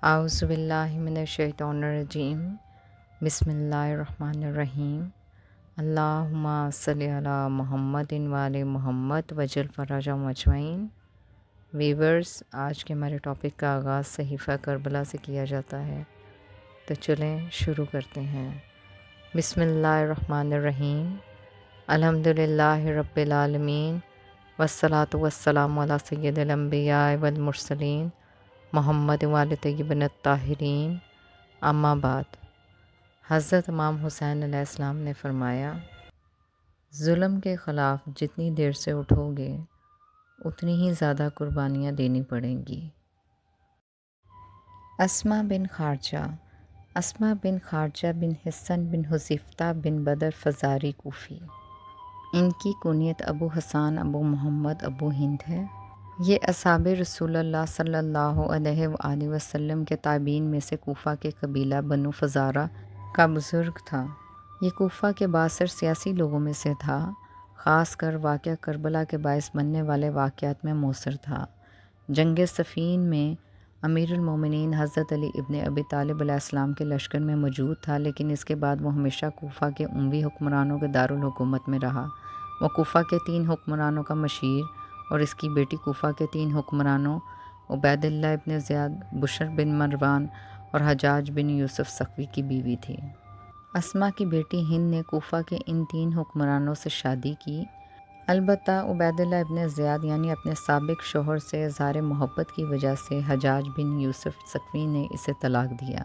اعوذ باللہ من الشیطان الرجیم بسم اللہ الرحمن الرحیم اللہم صلی علی محمد وعلی محمد وجل فرجہم اجمعین۔ ویورز، آج کے ہمارے ٹاپک کا آغاز صحیفہ کربلا سے کیا جاتا ہے، تو چلیں شروع کرتے ہیں۔ بسم اللہ الرحمن الرحیم، الحمدللہ رب العالمین، والصلاة والسلام علی سید الانبیاء والمرسلین محمد وآل طیبین الطاہرین، اما بعد۔ حضرت امام حسین علیہ السلام نے فرمایا، ظلم کے خلاف جتنی دیر سے اٹھو گے اتنی ہی زیادہ قربانیاں دینی پڑیں گی۔ اسما بن خارجہ بن حسن بن حذیفہ بن بدر فزاری کوفی، ان کی کنیت ابو حسان، ابو محمد، ابو ہند ہے۔ یہ اصحاب رسول اللہ صلی اللہ علیہ وآلہ وسلم کے تابعین میں سے کوفہ کے قبیلہ بنو فزارہ کا بزرگ تھا۔ یہ کوفہ کے بااثر سیاسی لوگوں میں سے تھا، خاص کر واقعہ کربلا کے باعث بننے والے واقعات میں موثر تھا۔ جنگ صفین میں امیر المومنین حضرت علی ابن ابی طالب علیہ السلام کے لشکر میں موجود تھا، لیکن اس کے بعد وہ ہمیشہ کوفہ کے اموی حکمرانوں کے دارالحکومت میں رہا۔ وہ کوفہ کے 3 حکمرانوں کا مشیر اور اس کی بیٹی کوفہ کے 3 حکمرانوں عبید اللہ ابن زیاد، بشر بن مروان اور حجاج بن یوسف ثقفی کی بیوی تھی۔ اسما کی بیٹی ہند نے کوفہ کے ان 3 حکمرانوں سے شادی کی، البتہ عبید اللہ ابن زیاد یعنی اپنے سابق شوہر سے اظہار محبت کی وجہ سے حجاج بن یوسف ثقفی نے اسے طلاق دیا۔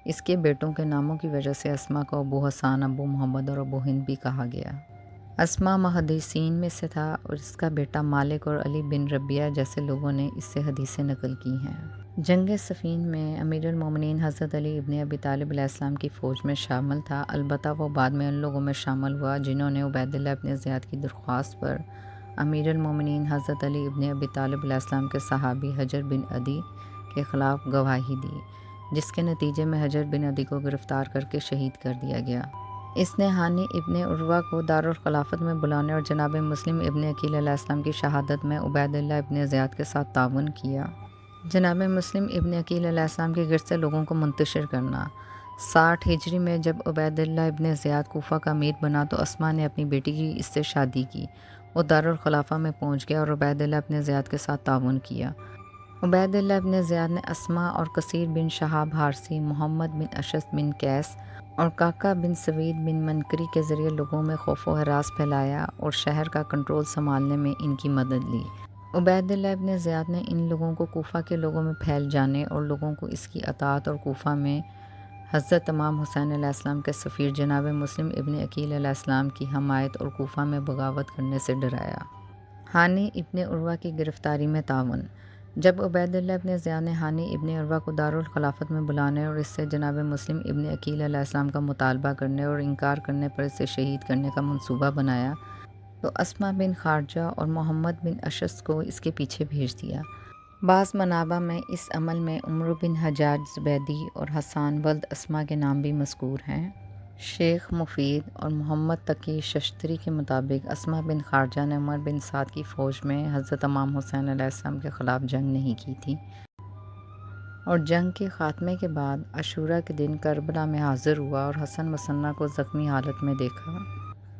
اس کے بیٹوں کے ناموں کی وجہ سے اسما کو ابو حسان، ابو محمد اور ابو ہند بھی کہا گیا۔ اسما محدثین میں سے تھا اور اس کا بیٹا مالک اور علی بن ربیعہ جیسے لوگوں نے اس سے حدیثیں نقل کی ہیں۔ جنگ صفین میں امیر المومنین حضرت علی ابن ابی طالب علیہ السلام کی فوج میں شامل تھا، البتہ وہ بعد میں ان لوگوں میں شامل ہوا جنہوں نے عبید اللہ ابن زیاد کی درخواست پر امیر المومنین حضرت علی ابن ابی طالب علیہ السلام کے صحابی حجر بن عدی کے خلاف گواہی دی، جس کے نتیجے میں حجر بن عدی کو گرفتار کر کے شہید کر دیا گیا۔ اس نے ہانی ابن عروہ کو دارالخلافت میں بلانے اور جناب مسلم ابن عقیل علیہ السلام کی شہادت میں عبید اللہ ابن زیاد کے ساتھ تعاون کیا۔ جناب مسلم ابن عقیل علیہ السلام کے گرد سے لوگوں کو منتشر کرنا۔ 60 ہجری میں جب عبید اللہ ابن زیاد کوفہ کا امیر بنا تو اسما نے اپنی بیٹی کی اس سے شادی کی۔ وہ دارالخلافہ میں پہنچ گیا اور عبید اللہ ابن زیاد کے ساتھ تعاون کیا۔ عبید اللہ ابن زیاد نے اسما اور کثیر بن شہاب حارثی، محمد بن اشعث بن قیس اور کاکا بن سوید بن منکری کے ذریعے لوگوں میں خوف و ہراس پھیلایا اور شہر کا کنٹرول سنبھالنے میں ان کی مدد لی۔ عبید اللہ ابن زیاد نے ان لوگوں کو کوفہ کے لوگوں میں پھیل جانے اور لوگوں کو اس کی اطاعت اور کوفہ میں حضرت امام حسین علیہ السلام کے سفیر جناب مسلم ابن عقیل علیہ السلام کی حمایت اور کوفہ میں بغاوت کرنے سے ڈرایا۔ ہانی ابن عروہ کی گرفتاری میں تعاون۔ جب عبید اللہ ابن زیاد نے ہانی ابن عروہ کو دارالخلافت میں بلانے اور اس سے جناب مسلم ابن عقیل علیہ السلام کا مطالبہ کرنے اور انکار کرنے پر اسے شہید کرنے کا منصوبہ بنایا تو اسما بن خارجہ اور محمد بن اشعث کو اس کے پیچھے بھیج دیا۔ بعض منابع میں اس عمل میں عمرو بن حجاج زبیدی اور حسان ولد اسما کے نام بھی مذکور ہیں۔ شیخ مفید اور محمد تقی ششتری کے مطابق اسما بن خارجہ نے عمر بن سعد کی فوج میں حضرت امام حسین علیہ السلام کے خلاف جنگ نہیں کی تھی اور جنگ کے خاتمے کے بعد عاشوراء کے دن کربلا میں حاضر ہوا اور حسن مصنع کو زخمی حالت میں دیکھا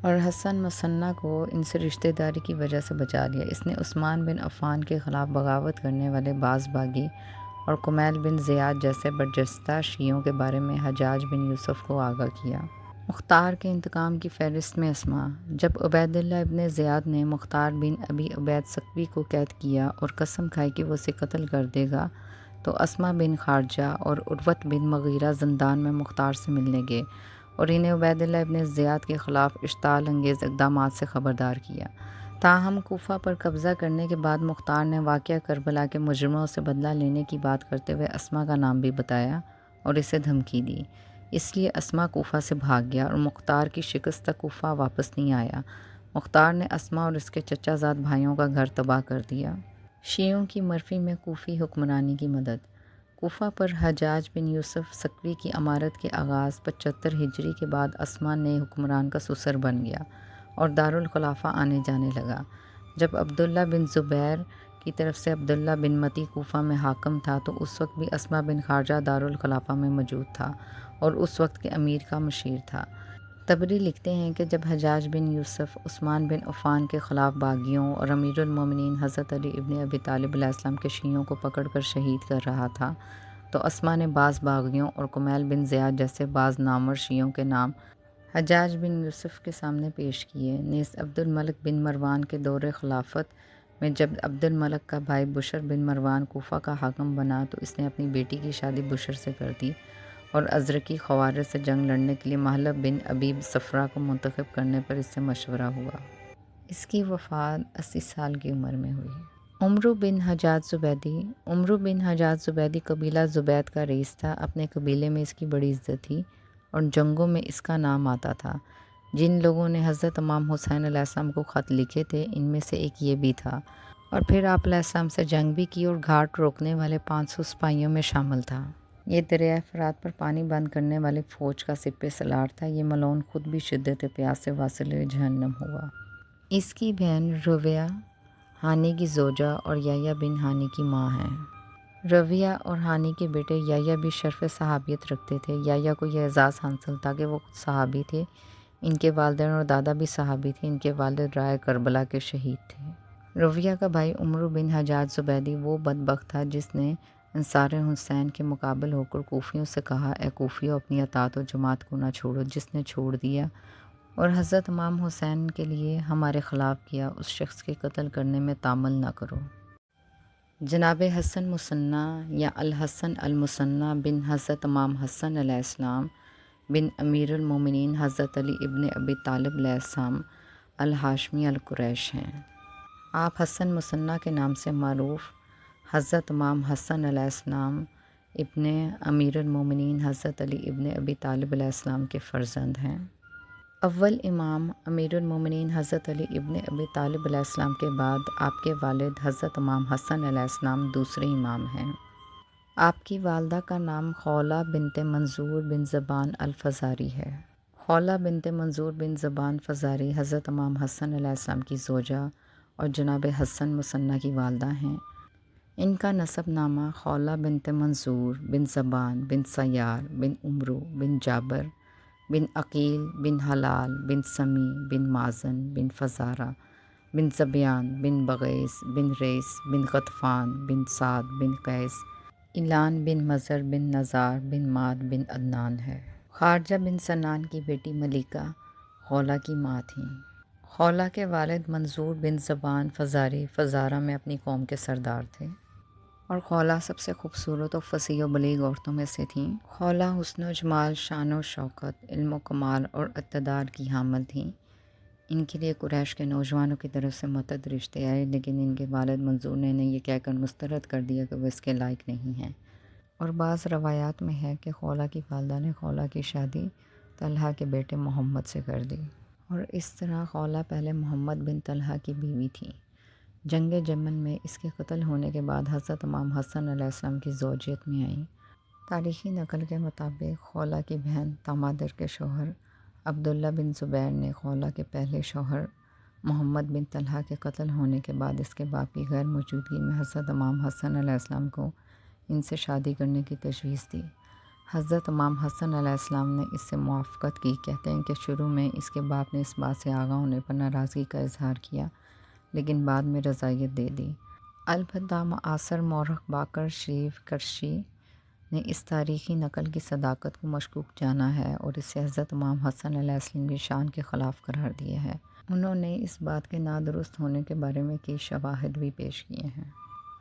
اور حسن مصنع کو ان سے رشتہ داری کی وجہ سے بچا لیا۔ اس نے عثمان بن عفان کے خلاف بغاوت کرنے والے باز باغی اور کمیل بن زیاد جیسے برجستہ شیعوں کے بارے میں حجاج بن یوسف کو آگاہ کیا۔ مختار کے انتقام کی فہرست میں اسما۔ جب عبید اللہ ابن زیاد نے مختار بن ابی عبید ثقفی کو قید کیا اور قسم کھائی کہ وہ اسے قتل کر دے گا تو اسما بن خارجہ اور عروۃ بن مغیرہ زندان میں مختار سے ملنے گئے اور انہیں عبید اللہ ابن زیاد کے خلاف اشتعال انگیز اقدامات سے خبردار کیا۔ تاہم کوفہ پر قبضہ کرنے کے بعد مختار نے واقعہ کربلا کے مجرموں سے بدلہ لینے کی بات کرتے ہوئے اسما کا نام بھی بتایا اور اسے دھمکی دی۔ اس لیے اسما کوفہ سے بھاگ گیا اور مختار کی شکست تک کوفہ واپس نہیں آیا۔ مختار نے اسما اور اس کے چچا زاد بھائیوں کا گھر تباہ کر دیا۔ شیعوں کی مرفی میں کوفی حکمرانی کی مدد۔ کوفہ پر حجاج بن یوسف ثقفی کی امارت کے آغاز 75 ہجری کے بعد اسما نئے حکمران کا سسر بن گیا اور دارالخلافہ آنے جانے لگا۔ جب عبداللہ بن زبیر کی طرف سے عبداللہ بن متی کوفہ میں حاکم تھا تو اس وقت بھی اسما بن خارجہ دارالخلافہ میں موجود تھا اور اس وقت کے امیر کا مشیر تھا۔ طبری لکھتے ہیں کہ جب حجاج بن یوسف عثمان بن عفان کے خلاف باغیوں اور امیر المومنین حضرت علی ابن ابی طالب علیہ السلام کے شیعوں کو پکڑ کر شہید کر رہا تھا تو اسما نے بعض باغیوں اور کمیل بن زیاد جیسے بعض نامور شیعوں کے نام حجاج بن یوسف کے سامنے پیش کیے۔ نیز عبد الملک بن مروان کے دور خلافت میں جب عبد الملک کا بھائی بشر بن مروان کوفہ کا حاکم بنا تو اس نے اپنی بیٹی کی شادی بشر سے کر دی اور ازرقی خوارج سے جنگ لڑنے کے لیے محلب بن ابی صفرا کو منتخب کرنے پر اس سے مشورہ ہوا۔ اس کی وفات 80 سال کی عمر میں ہوئی۔ عمرو بن حجاج زبیدی قبیلہ زبید کا رئیس تھا۔ اپنے قبیلے میں اس کی بڑی عزت تھی اور جنگوں میں اس کا نام آتا تھا۔ جن لوگوں نے حضرت امام حسین علیہ السلام کو خط لکھے تھے ان میں سے ایک یہ بھی تھا، اور پھر آپ علیہ السلام سے جنگ بھی کی اور گھاٹ روکنے والے 500 سپاہیوں میں شامل تھا۔ یہ دریائے فرات پر پانی بند کرنے والی فوج کا سپہ سالار تھا۔ یہ ملعون خود بھی شدت پیاس سے واصل جہنم ہوا۔ اس کی بہن رویہ ہانی کی زوجہ اور یحییٰ بن ہانی کی ماں ہیں۔ رویہ اور ہانی کے بیٹے یحییٰ بھی شرف صحابیت رکھتے تھے۔ یحییٰ کو یہ اعزاز حاصل تھا کہ وہ خود صحابی تھے۔ ان کے والدین اور دادا بھی صحابی تھے۔ ان کے والد رائے کربلا کے شہید تھے۔ رویہ کا بھائی عمرو بن حجاج زبیدی وہ بدبخت تھا جس نے انصار حسین کے مقابل ہو کر کوفیوں سے کہا، اے کوفیوں اپنی اطاعت و جماعت کو نہ چھوڑو، جس نے چھوڑ دیا اور حضرت امام حسین کے لیے ہمارے خلاف کیا اس شخص کے قتل کرنے میں تعامل نہ کرو۔ جناب حسن مثنیٰ یا الحسن المثنیٰ بن حضرت امام حسن علیہ السلام بن امیر المومنین حضرت علی ابن ابی طالب علیہ السلام الہاشمی القریش ہیں۔ آپ حسن مثنیٰ کے نام سے معروف حضرت امام حسن علیہ السلام ابن امیر المومنین حضرت علی ابن ابی طالب علیہ السلام کے فرزند ہیں۔ اول امام امیر المومنین حضرت علی ابن ابی طالب علیہ السلام کے بعد آپ کے والد حضرت امام حسن علیہ السلام دوسرے امام ہیں۔ آپ کی والدہ کا نام خولہ بنت منظور بن زبان الفزاری ہے۔ خولہ بنت منظور بن زبان فزاری حضرت امام حسن علیہ السلام کی زوجہ اور جناب حسن مثنیٰ کی والدہ ہیں۔ ان کا نسب نامہ خولہ بنت منظور بن زبان بن سیار بن عمرو بن جابر بن عقیل بن حلال بن سمی بن مازن بن فزارہ بن زبیان بن بغیس بن ریس بن غطفان بن سعد بن قیس اعلان بن مزر بن نزار بن ماد بن عدنان ہے۔ خارجہ بن سنان کی بیٹی ملیکہ خولہ کی ماں تھیں۔ خولہ کے والد منظور بن زبان فزاری فزارہ میں اپنی قوم کے سردار تھے اور خولہ سب سے خوبصورت اور فصیح و بلیغ عورتوں میں سے تھیں۔ خولہ حسن و جمال، شان و شوکت، علم و کمال اور اقتدار کی حامل تھیں۔ ان کے لیے قریش کے نوجوانوں کی طرف سے متعدد رشتے آئے، لیکن ان کے والد منظور نے انہیں یہ کہہ کر مسترد کر دیا کہ وہ اس کے لائق نہیں ہیں، اور بعض روایات میں ہے کہ خولہ کی والدہ نے خولہ کی شادی طلحہ کے بیٹے محمد سے کر دی، اور اس طرح خولہ پہلے محمد بن طلحہ کی بیوی تھیں۔ جنگ جمل میں اس کے قتل ہونے کے بعد حضرت امام حسن علیہ السلام کی زوجیت میں آئیں۔ تاریخی نقل کے مطابق خولہ کی بہن تمادر کے شوہر عبداللہ بن زبیر نے خولہ کے پہلے شوہر محمد بن طلحہ کے قتل ہونے کے بعد اس کے باپ کی غیر موجودگی میں حضرت امام حسن علیہ السلام کو ان سے شادی کرنے کی تجویز دی۔ حضرت امام حسن علیہ السلام نے اس سے موافقت کی۔ کہتے ہیں کہ شروع میں اس کے باپ نے اس بات سے آگاہ ہونے پر ناراضگی کا اظہار کیا، لیکن بعد میں رضایت دے دی۔ البتہ معاصر مورخ باقر شریف کرشی نے اس تاریخی نقل کی صداقت کو مشکوک جانا ہے اور اسے حضرت امام حسن علیہ السلام کی شان کے خلاف قرار دیا ہے۔ انہوں نے اس بات کے نادرست ہونے کے بارے میں کئی شواہد بھی پیش کیے ہیں۔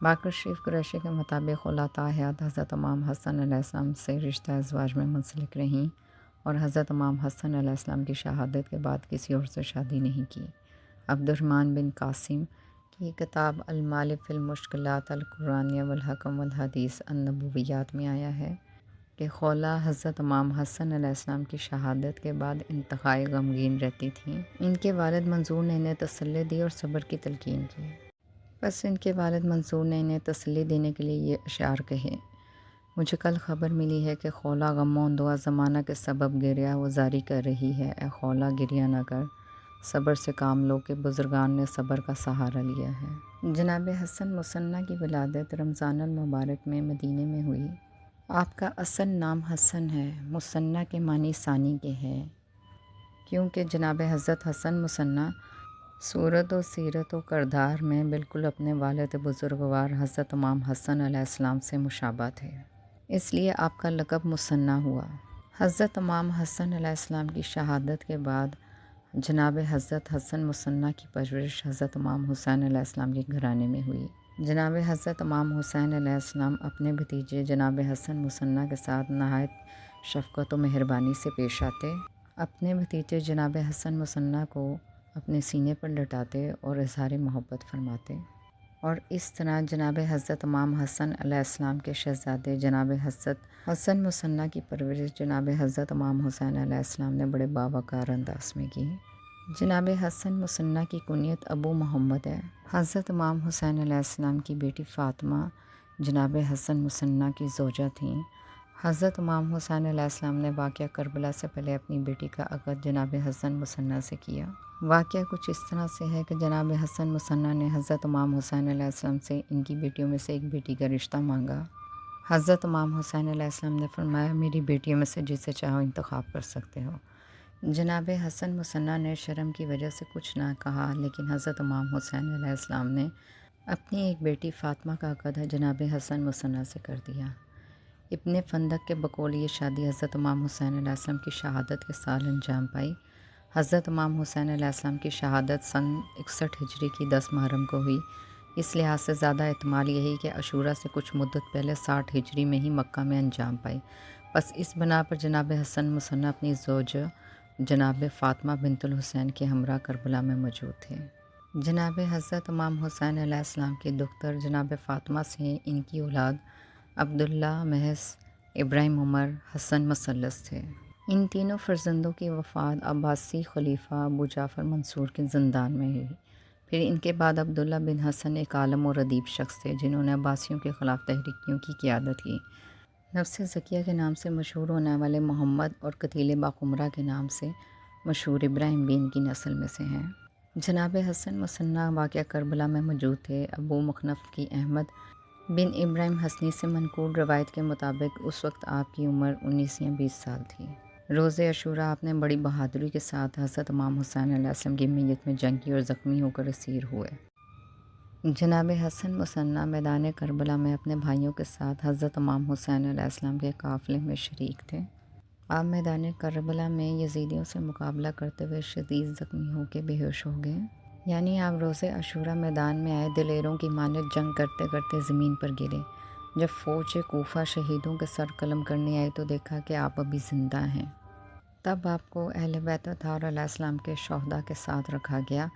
باقر شریف قریشی کے مطابق خلاطہ حیات حضرت امام حسن علیہ السلام سے رشتہ ازواج میں منسلک رہیں اور حضرت امام حسن علیہ السلام کی شہادت کے بعد کسی اور سے شادی نہیں کی۔ عبد الرحمن بن قاسم کی کتاب المعالم فی المشکلات القرآنیہ والحکم والحدیث النبویات میں آیا ہے کہ خولہ حضرت امام حسن علیہ السلام کی شہادت کے بعد انتہائی غمگین رہتی تھیں۔ ان کے والد منظور نے انہیں تسلی دی اور صبر کی تلقین کی۔ بس ان کے والد منظور نے انہیں تسلی دینے کے لیے یہ اشعار کہے، مجھے کل خبر ملی ہے کہ خولہ غموں دعا زمانہ کے سبب گریہ و زاری کر رہی ہے، اے خولہ گریہ نہ کر، صبر سے کام لو کہ بزرگان نے صبر کا سہارا لیا ہے۔ جناب حسن مثنیٰ کی ولادت رمضان المبارک میں مدینے میں ہوئی۔ آپ کا اصل نام حسن ہے، مثنیٰ کے معنی ثانی کے ہے، کیونکہ جناب حضرت حسن مثنیٰ صورت و سیرت و کردار میں بالکل اپنے والد بزرگوار حضرت امام حسن علیہ السلام سے مشابہ تھے، اس لیے آپ کا لقب مثنیٰ ہوا۔ حضرت امام حسن علیہ السلام کی شہادت کے بعد جناب حضرت حسن مثنیٰ کی پرورش حضرت امام حسین علیہ السلام کے گھرانے میں ہوئی۔ جناب حضرت امام حسین علیہ السلام اپنے بھتیجے جناب حسن مثنیٰ کے ساتھ نہایت شفقت و مہربانی سے پیش آتے، اپنے بھتیجے جناب حسن مثنیٰ کو اپنے سینے پر لٹاتے اور اظہار محبت فرماتے، اور اس طرح جناب حضرت امام حسن علیہ السلام کے شہزادے جناب حضرت حسن مثنیٰ کی پرورش جناب حضرت امام حسین علیہ السلام نے بڑے باوقار انداز میں کی۔ جناب حسن مثنیٰ کی کنیت ابو محمد ہے۔ حضرت امام حسین علیہ السلام کی بیٹی فاطمہ جناب حسن مثنیٰ کی زوجہ تھیں۔ حضرت امام حسین علیہ السلام نے واقعہ کربلا سے پہلے اپنی بیٹی کا عقد جناب حسن مثنیٰ سے کیا۔ واقعہ کچھ اس طرح سے ہے کہ جناب حسن مثنیٰ نے حضرت امام حسین علیہ السلام سے ان کی بیٹیوں میں سے ایک بیٹی کا رشتہ مانگا۔ حضرت امام حسین علیہ السلام نے فرمایا، میری بیٹیوں میں سے جسے چاہو انتخاب کر سکتے ہو۔ جناب حسن مثنیٰ نے شرم کی وجہ سے کچھ نہ کہا، لیکن حضرت امام حسین علیہ السلام نے اپنی ایک بیٹی فاطمہ کا عقد جناب حسن مثنیٰ سے کر دیا۔ ابن فندق کے بقول یہ شادی حضرت امام حسین علیہ السلام کی شہادت کے سال انجام پائی۔ حضرت امام حسین علیہ السلام کی شہادت سن 61 ہجری کی 10 محرم کو ہوئی۔ اس لحاظ سے زیادہ احتمال یہی کہ عاشوراء سے کچھ مدت پہلے 60 ہجری میں ہی مکہ میں انجام پائی۔ بس اس بنا پر جناب حسن مثنیٰ اپنی زوجہ جناب فاطمہ بنت الحسین کے ہمراہ کربلا میں موجود تھے۔ جناب حضرت امام حسین علیہ السلام کی دختر جناب فاطمہ سے ان کی اولاد عبداللہ، محض، ابراہیم، عمر، حسن مثلث تھے۔ ان تینوں فرزندوں کی وفات عباسی خلیفہ ابو جعفر منصور کے زندان میں ہوئی۔ پھر ان کے بعد عبداللہ بن حسن ایک عالم اور ادیب شخص تھے جنہوں نے عباسیوں کے خلاف تحریکوں کی قیادت کی۔ نفس زکیہ کے نام سے مشہور ہونے والے محمد اور قتیل باقمرہ کے نام سے مشہور ابراہیم بھی ان کی نسل میں سے ہیں۔ جناب حسن مثنیٰ واقعہ کربلا میں موجود تھے۔ ابو مخنف کی احمد بن ابراہیم حسنی سے منقول روایت کے مطابق اس وقت آپ کی عمر 19 یا 20 سال تھی۔ روز عاشوراء آپ نے بڑی بہادری کے ساتھ حضرت امام حسین علیہ السلام کی میت میں جنگ کی اور زخمی ہو کر اسیر ہوئے۔ جناب حسن مثنیٰ میدان کربلا میں اپنے بھائیوں کے ساتھ حضرت امام حسین علیہ السلام کے قافلے میں شریک تھے۔ آپ میدان کربلا میں یزیدیوں سے مقابلہ کرتے ہوئے شدید زخمی ہو کے بے ہوش ہو گئے، یعنی آپ روز عاشوراء میدان میں آئے دلیروں کی مانند جنگ کرتے کرتے زمین پر گرے۔ جب فوج کوفہ شہیدوں کے سر قلم کرنے آئی تو دیکھا کہ آپ ابھی زندہ ہیں۔ تب آپ کو اہل بیت اطہار علیہ السلام کے شہداء کے ساتھ رکھا گیا۔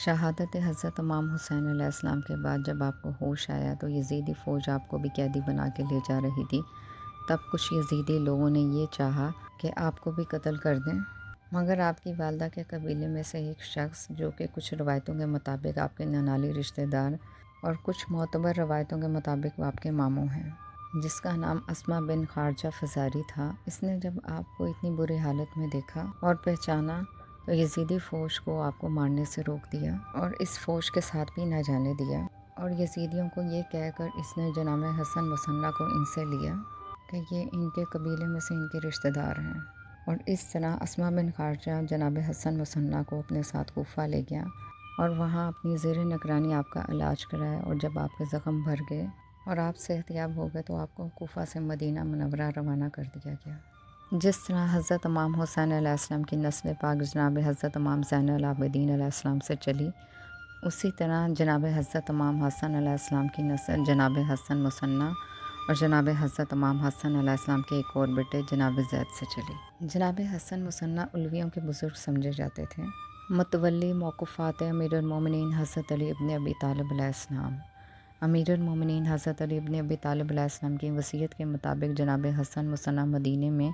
شہادت حضرت امام حسین علیہ السلام کے بعد جب آپ کو ہوش آیا تو یزیدی فوج آپ کو بھی قیدی بنا کے لے جا رہی تھی۔ تب کچھ یزیدی لوگوں نے یہ چاہا کہ آپ کو بھی قتل کر دیں، مگر آپ کی والدہ کے قبیلے میں سے ایک شخص جو کہ کچھ روایتوں کے مطابق آپ کے ننالی رشتہ دار اور کچھ معتبر روایتوں کے مطابق وہ آپ کے ماموں ہیں، جس کا نام اسما بن خارجہ فزاری تھا، اس نے جب آپ کو اتنی بری حالت میں دیکھا اور پہچانا تو یزیدی فوج کو آپ کو مارنے سے روک دیا اور اس فوج کے ساتھ بھی نہ جانے دیا، اور یزیدیوں کو یہ کہہ کر اس نے جناب حسن مثنیٰ کو ان سے لیا کہ یہ ان کے قبیلے میں سے ان کے رشتہ دار ہیں، اور اس طرح اسما بن خارجہ جناب حسن مثنیٰ کو اپنے ساتھ کوفہ لے گیا اور وہاں اپنی زیر نگرانی آپ کا علاج کرایا، اور جب آپ کے زخم بھر گئے اور آپ صحت یاب ہو گئے تو آپ کو کوفہ سے مدینہ منورہ روانہ کر دیا گیا۔ جس طرح حضرت امام حسین علیہ السلام کی نسل پاک جناب حضرت امام زین العابدین علیہ السلام سے چلی، اسی طرح جناب حضرت امام حسن علیہ السلام کی نسل جناب حسن مثنیٰ اور جناب حضرت امام حسن علیہ السلام کے ایک اور بیٹے جناب زید سے چلی۔ جناب حسن مثنیٰ علویوں کے بزرگ سمجھے جاتے تھے۔ متولی موقوفات امیر المومنین حضرت علی ابن ابی طالب علیہ السلام۔ امیر المومنین حضرت علی ابن ابی طالب علیہ السلام کی وصیت کے مطابق جناب حسن مثنیٰ مدینے میں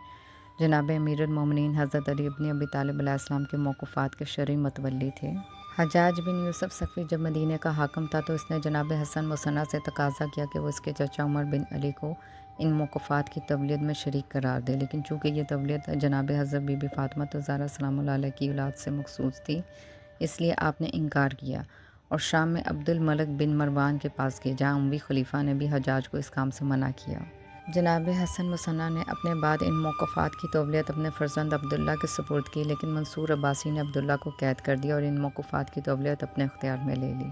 جناب امیر المومنین حضرت علی ابن ابی طالب علیہ السلام کے موقوفات کے شرعی متولی تھے۔ حجاج بن یوسف ثقفی جب مدینے کا حاکم تھا تو اس نے جناب حسن مثنیٰ سے تقاضا کیا کہ وہ اس کے چچا عمر بن علی کو ان موقفات کی تبلیغ میں شریک قرار دے، لیکن چونکہ یہ تبلیغ جناب حضرت بی بی فاطمہ الزہرا سلام اللہ علیہ کی اولاد سے مخصوص تھی، اس لیے آپ نے انکار کیا اور شام میں عبد الملک بن مروان کے پاس گئے، جہاں اموی خلیفہ نے بھی حجاج کو اس کام سے منع کیا۔ جناب حسن مثنیٰ نے اپنے بعد ان موقفات کی تولیت اپنے فرزند عبداللہ کے سپرد کی، لیکن منصور عباسی نے عبداللہ کو قید کر دیا اور ان موقفات کی تولیت اپنے اختیار میں لے لی۔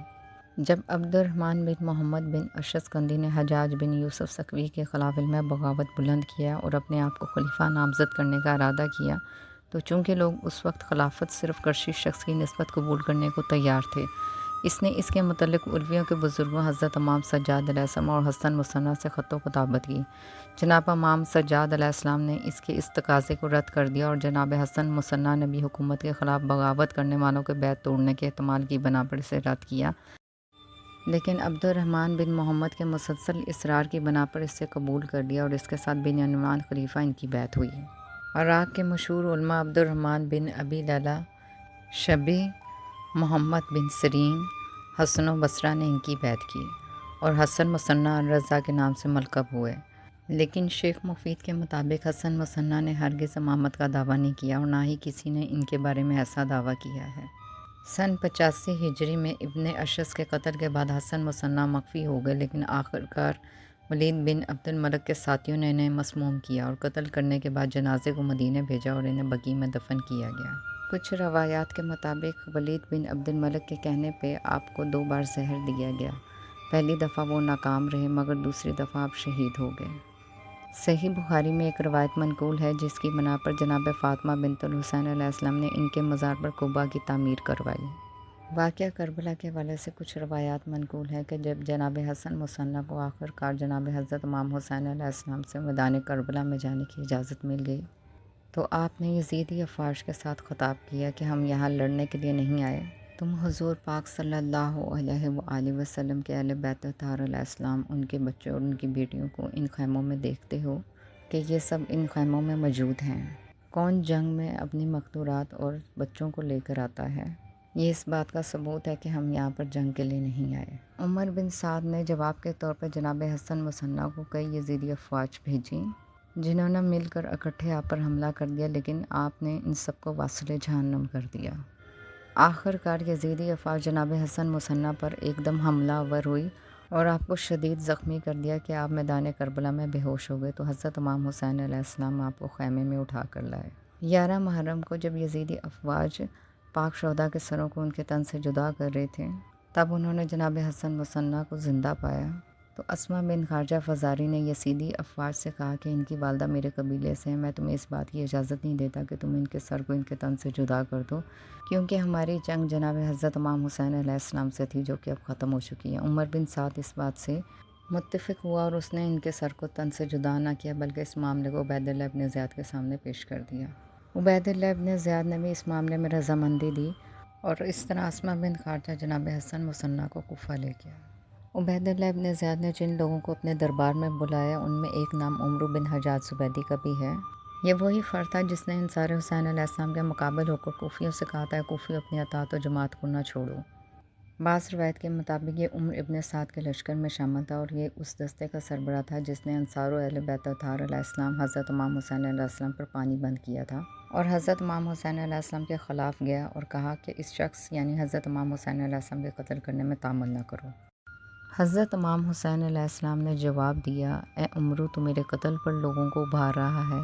جب عبد الرحمن بن محمد بن اشعث کندی نے حجاج بن یوسف ثقفی کے خلاف علم بغاوت بلند کیا اور اپنے آپ کو خلیفہ نامزد کرنے کا ارادہ کیا، تو چونکہ لوگ اس وقت خلافت صرف کرشی شخص کی نسبت قبول کرنے کو تیار تھے، اس نے اس کے متعلق علویوں کے بزرگوں حضرت امام سجاد علیہ السلام اور حسن مثنیٰ سے خط و کتابت کی۔ جناب امام سجاد علیہ السلام نے اس کے اس تقاضے کو رد کر دیا اور جناب حسن مثنیٰ نے بھی حکومت کے خلاف بغاوت کرنے والوں کے بیعت توڑنے کے احتمال کی بنا پر اسے رد کیا، لیکن عبد الرحمن بن محمد کے مسلسل اصرار کی بنا پر اسے قبول کر لیا اور اس کے ساتھ بن عنوان خلیفہ ان کی بیعت ہوئی۔ عراق کے مشہور علماء عبد الرحمن بن ابی لیلہ، شبیہ محمد بن سیرین، حسن و بصرہ نے ان کی بیعت کی اور حسن مثنیٰ الرضا کے نام سے ملقب ہوئے، لیکن شیخ مفید کے مطابق حسن مثنیٰ نے ہرگز امامت کا دعویٰ نہیں کیا اور نہ ہی کسی نے ان کے بارے میں ایسا دعویٰ کیا ہے۔ سن 85 ہجری میں ابن اشعث کے قتل کے بعد حسن مثنیٰ مخفی ہو گئے، لیکن آخرکار ولید بن عبد الملک کے ساتھیوں نے انہیں مسموم کیا اور قتل کرنے کے بعد جنازے کو مدینہ بھیجا اور انہیں بقیع میں دفن کیا گیا۔ کچھ روایات کے مطابق ولید بن عبد الملک کے کہنے پہ آپ کو 2 بار زہر دیا گیا، پہلی دفعہ وہ ناکام رہے مگر دوسری دفعہ آپ شہید ہو گئے۔ صحیح بخاری میں ایک روایت منقول ہے جس کی بنا پر جناب فاطمہ بنت الحسین علیہ السلام نے ان کے مزار پر قبہ کی تعمیر کروائی۔ واقعہ کربلا کے حوالے سے کچھ روایات منقول ہے کہ جب جناب حسن مثنیٰ کو آخرکار جناب حضرت امام حسین علیہ السلام سے میدان کربلا میں جانے کی اجازت مل گئی، تو آپ نے یزیدی افواج کے ساتھ خطاب کیا کہ ہم یہاں لڑنے کے لیے نہیں آئے، تم حضور پاک صلی اللہ علیہ وآلہ وسلم کے اہل بیت اطہار علیہ السلام، ان کے بچوں اور ان کی بیٹیوں کو ان خیموں میں دیکھتے ہو کہ یہ سب ان خیموں میں موجود ہیں، کون جنگ میں اپنی مقدورات اور بچوں کو لے کر آتا ہے؟ یہ اس بات کا ثبوت ہے کہ ہم یہاں پر جنگ کے لیے نہیں آئے۔ عمر بن سعد نے جواب کے طور پر جناب حسن مثنیٰ کو کئی یزیدی افواج بھیجیں جنہوں نے مل کر اکٹھے آپ پر حملہ کر دیا، لیکن آپ نے ان سب کو واصل جہنم کر دیا۔ آخرکار یزیدی افواج جناب حسن مثنیٰ پر ایک دم حملہ آور ہوئی اور آپ کو شدید زخمی کر دیا کہ آپ میدان کربلا میں بے ہوش ہو گئے، تو حضرت امام حسین علیہ السلام آپ کو خیمے میں اٹھا کر لائے۔ 11 محرم کو جب یزیدی افواج پاک شہداء کے سروں کو ان کے تن سے جدا کر رہے تھے، تب انہوں نے جناب حسن مثنیٰ کو زندہ پایا، تو اسما بن خارجہ فزاری نے یزیدی افواج سے کہا کہ ان کی والدہ میرے قبیلے سے ہیں، میں تمہیں اس بات کی اجازت نہیں دیتا کہ تم ان کے سر کو ان کے تن سے جدا کر دو، کیونکہ ہماری جنگ جناب حضرت امام حسین علیہ السلام سے تھی جو کہ اب ختم ہو چکی ہے۔ عمر بن سعد اس بات سے متفق ہوا اور اس نے ان کے سر کو تن سے جدا نہ کیا بلکہ اس معاملے کو عبید اللہ ابن زیاد کے سامنے پیش کر دیا۔ عبید اللہ ابن زیاد نے بھی اس معاملے میں رضامندی دی اور اس طرح اسما بن خارجہ جناب حسن مثنیٰ کو کوفہ لے گیا۔ عبید اللہ ابن زیاد نے جن لوگوں کو اپنے دربار میں بلایا ان میں ایک نام عمرو بن حجاج زبیدی کا بھی ہے۔ یہ وہی فرد تھا جس نے انصار حسین علیہ السلام کے مقابل ہو کر کوفیوں سے کہا تھا کوفیوں اپنی اطاعت و جماعت کو نہ چھوڑو۔ بعض روایت کے مطابق یہ عمر ابن سعد کے لشکر میں شامل تھا اور یہ اس دستے کا سربراہ تھا جس نے انصار و اہل بیت اطہار علیہ السلام حضرت امام حسین علیہ السلام پر پانی بند کیا تھا اور حضرت امام حسین علیہ السلام کے خلاف گیا اور کہا کہ اس شخص یعنی حضرت امام حسین علیہ السلام کے قتل کرنے میں تعامل نہ کرو۔ حضرت امام حسین علیہ السلام نے جواب دیا، اے عمرو، تو میرے قتل پر لوگوں کو ابھار رہا ہے،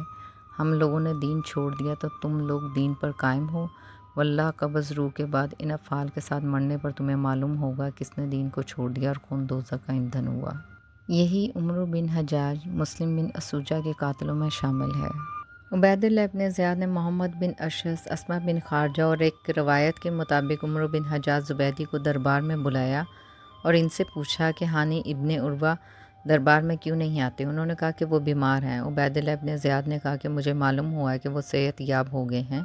ہم لوگوں نے دین چھوڑ دیا تو تم لوگ دین پر قائم ہو، واللہ قبض روح کے بعد ان افعال کے ساتھ مرنے پر تمہیں معلوم ہوگا کس نے دین کو چھوڑ دیا اور کون دوزخ کا ایندھن ہوا۔ یہی عمرو بن حجاج مسلم بن اسوجہ کے قاتلوں میں شامل ہے۔ عبید اللہ ابن زیاد نے محمد بن اشعث، اسما بن خارجہ اور ایک روایت کے مطابق عمرو بن حجاج زبیدی کو دربار میں بلایا اور ان سے پوچھا کہ ہانی ابن عروہ دربار میں کیوں نہیں آتے؟ انہوں نے کہا کہ وہ بیمار ہیں۔ عبید اللہ ابن زیاد نے کہا کہ مجھے معلوم ہوا ہے کہ وہ صحت یاب ہو گئے ہیں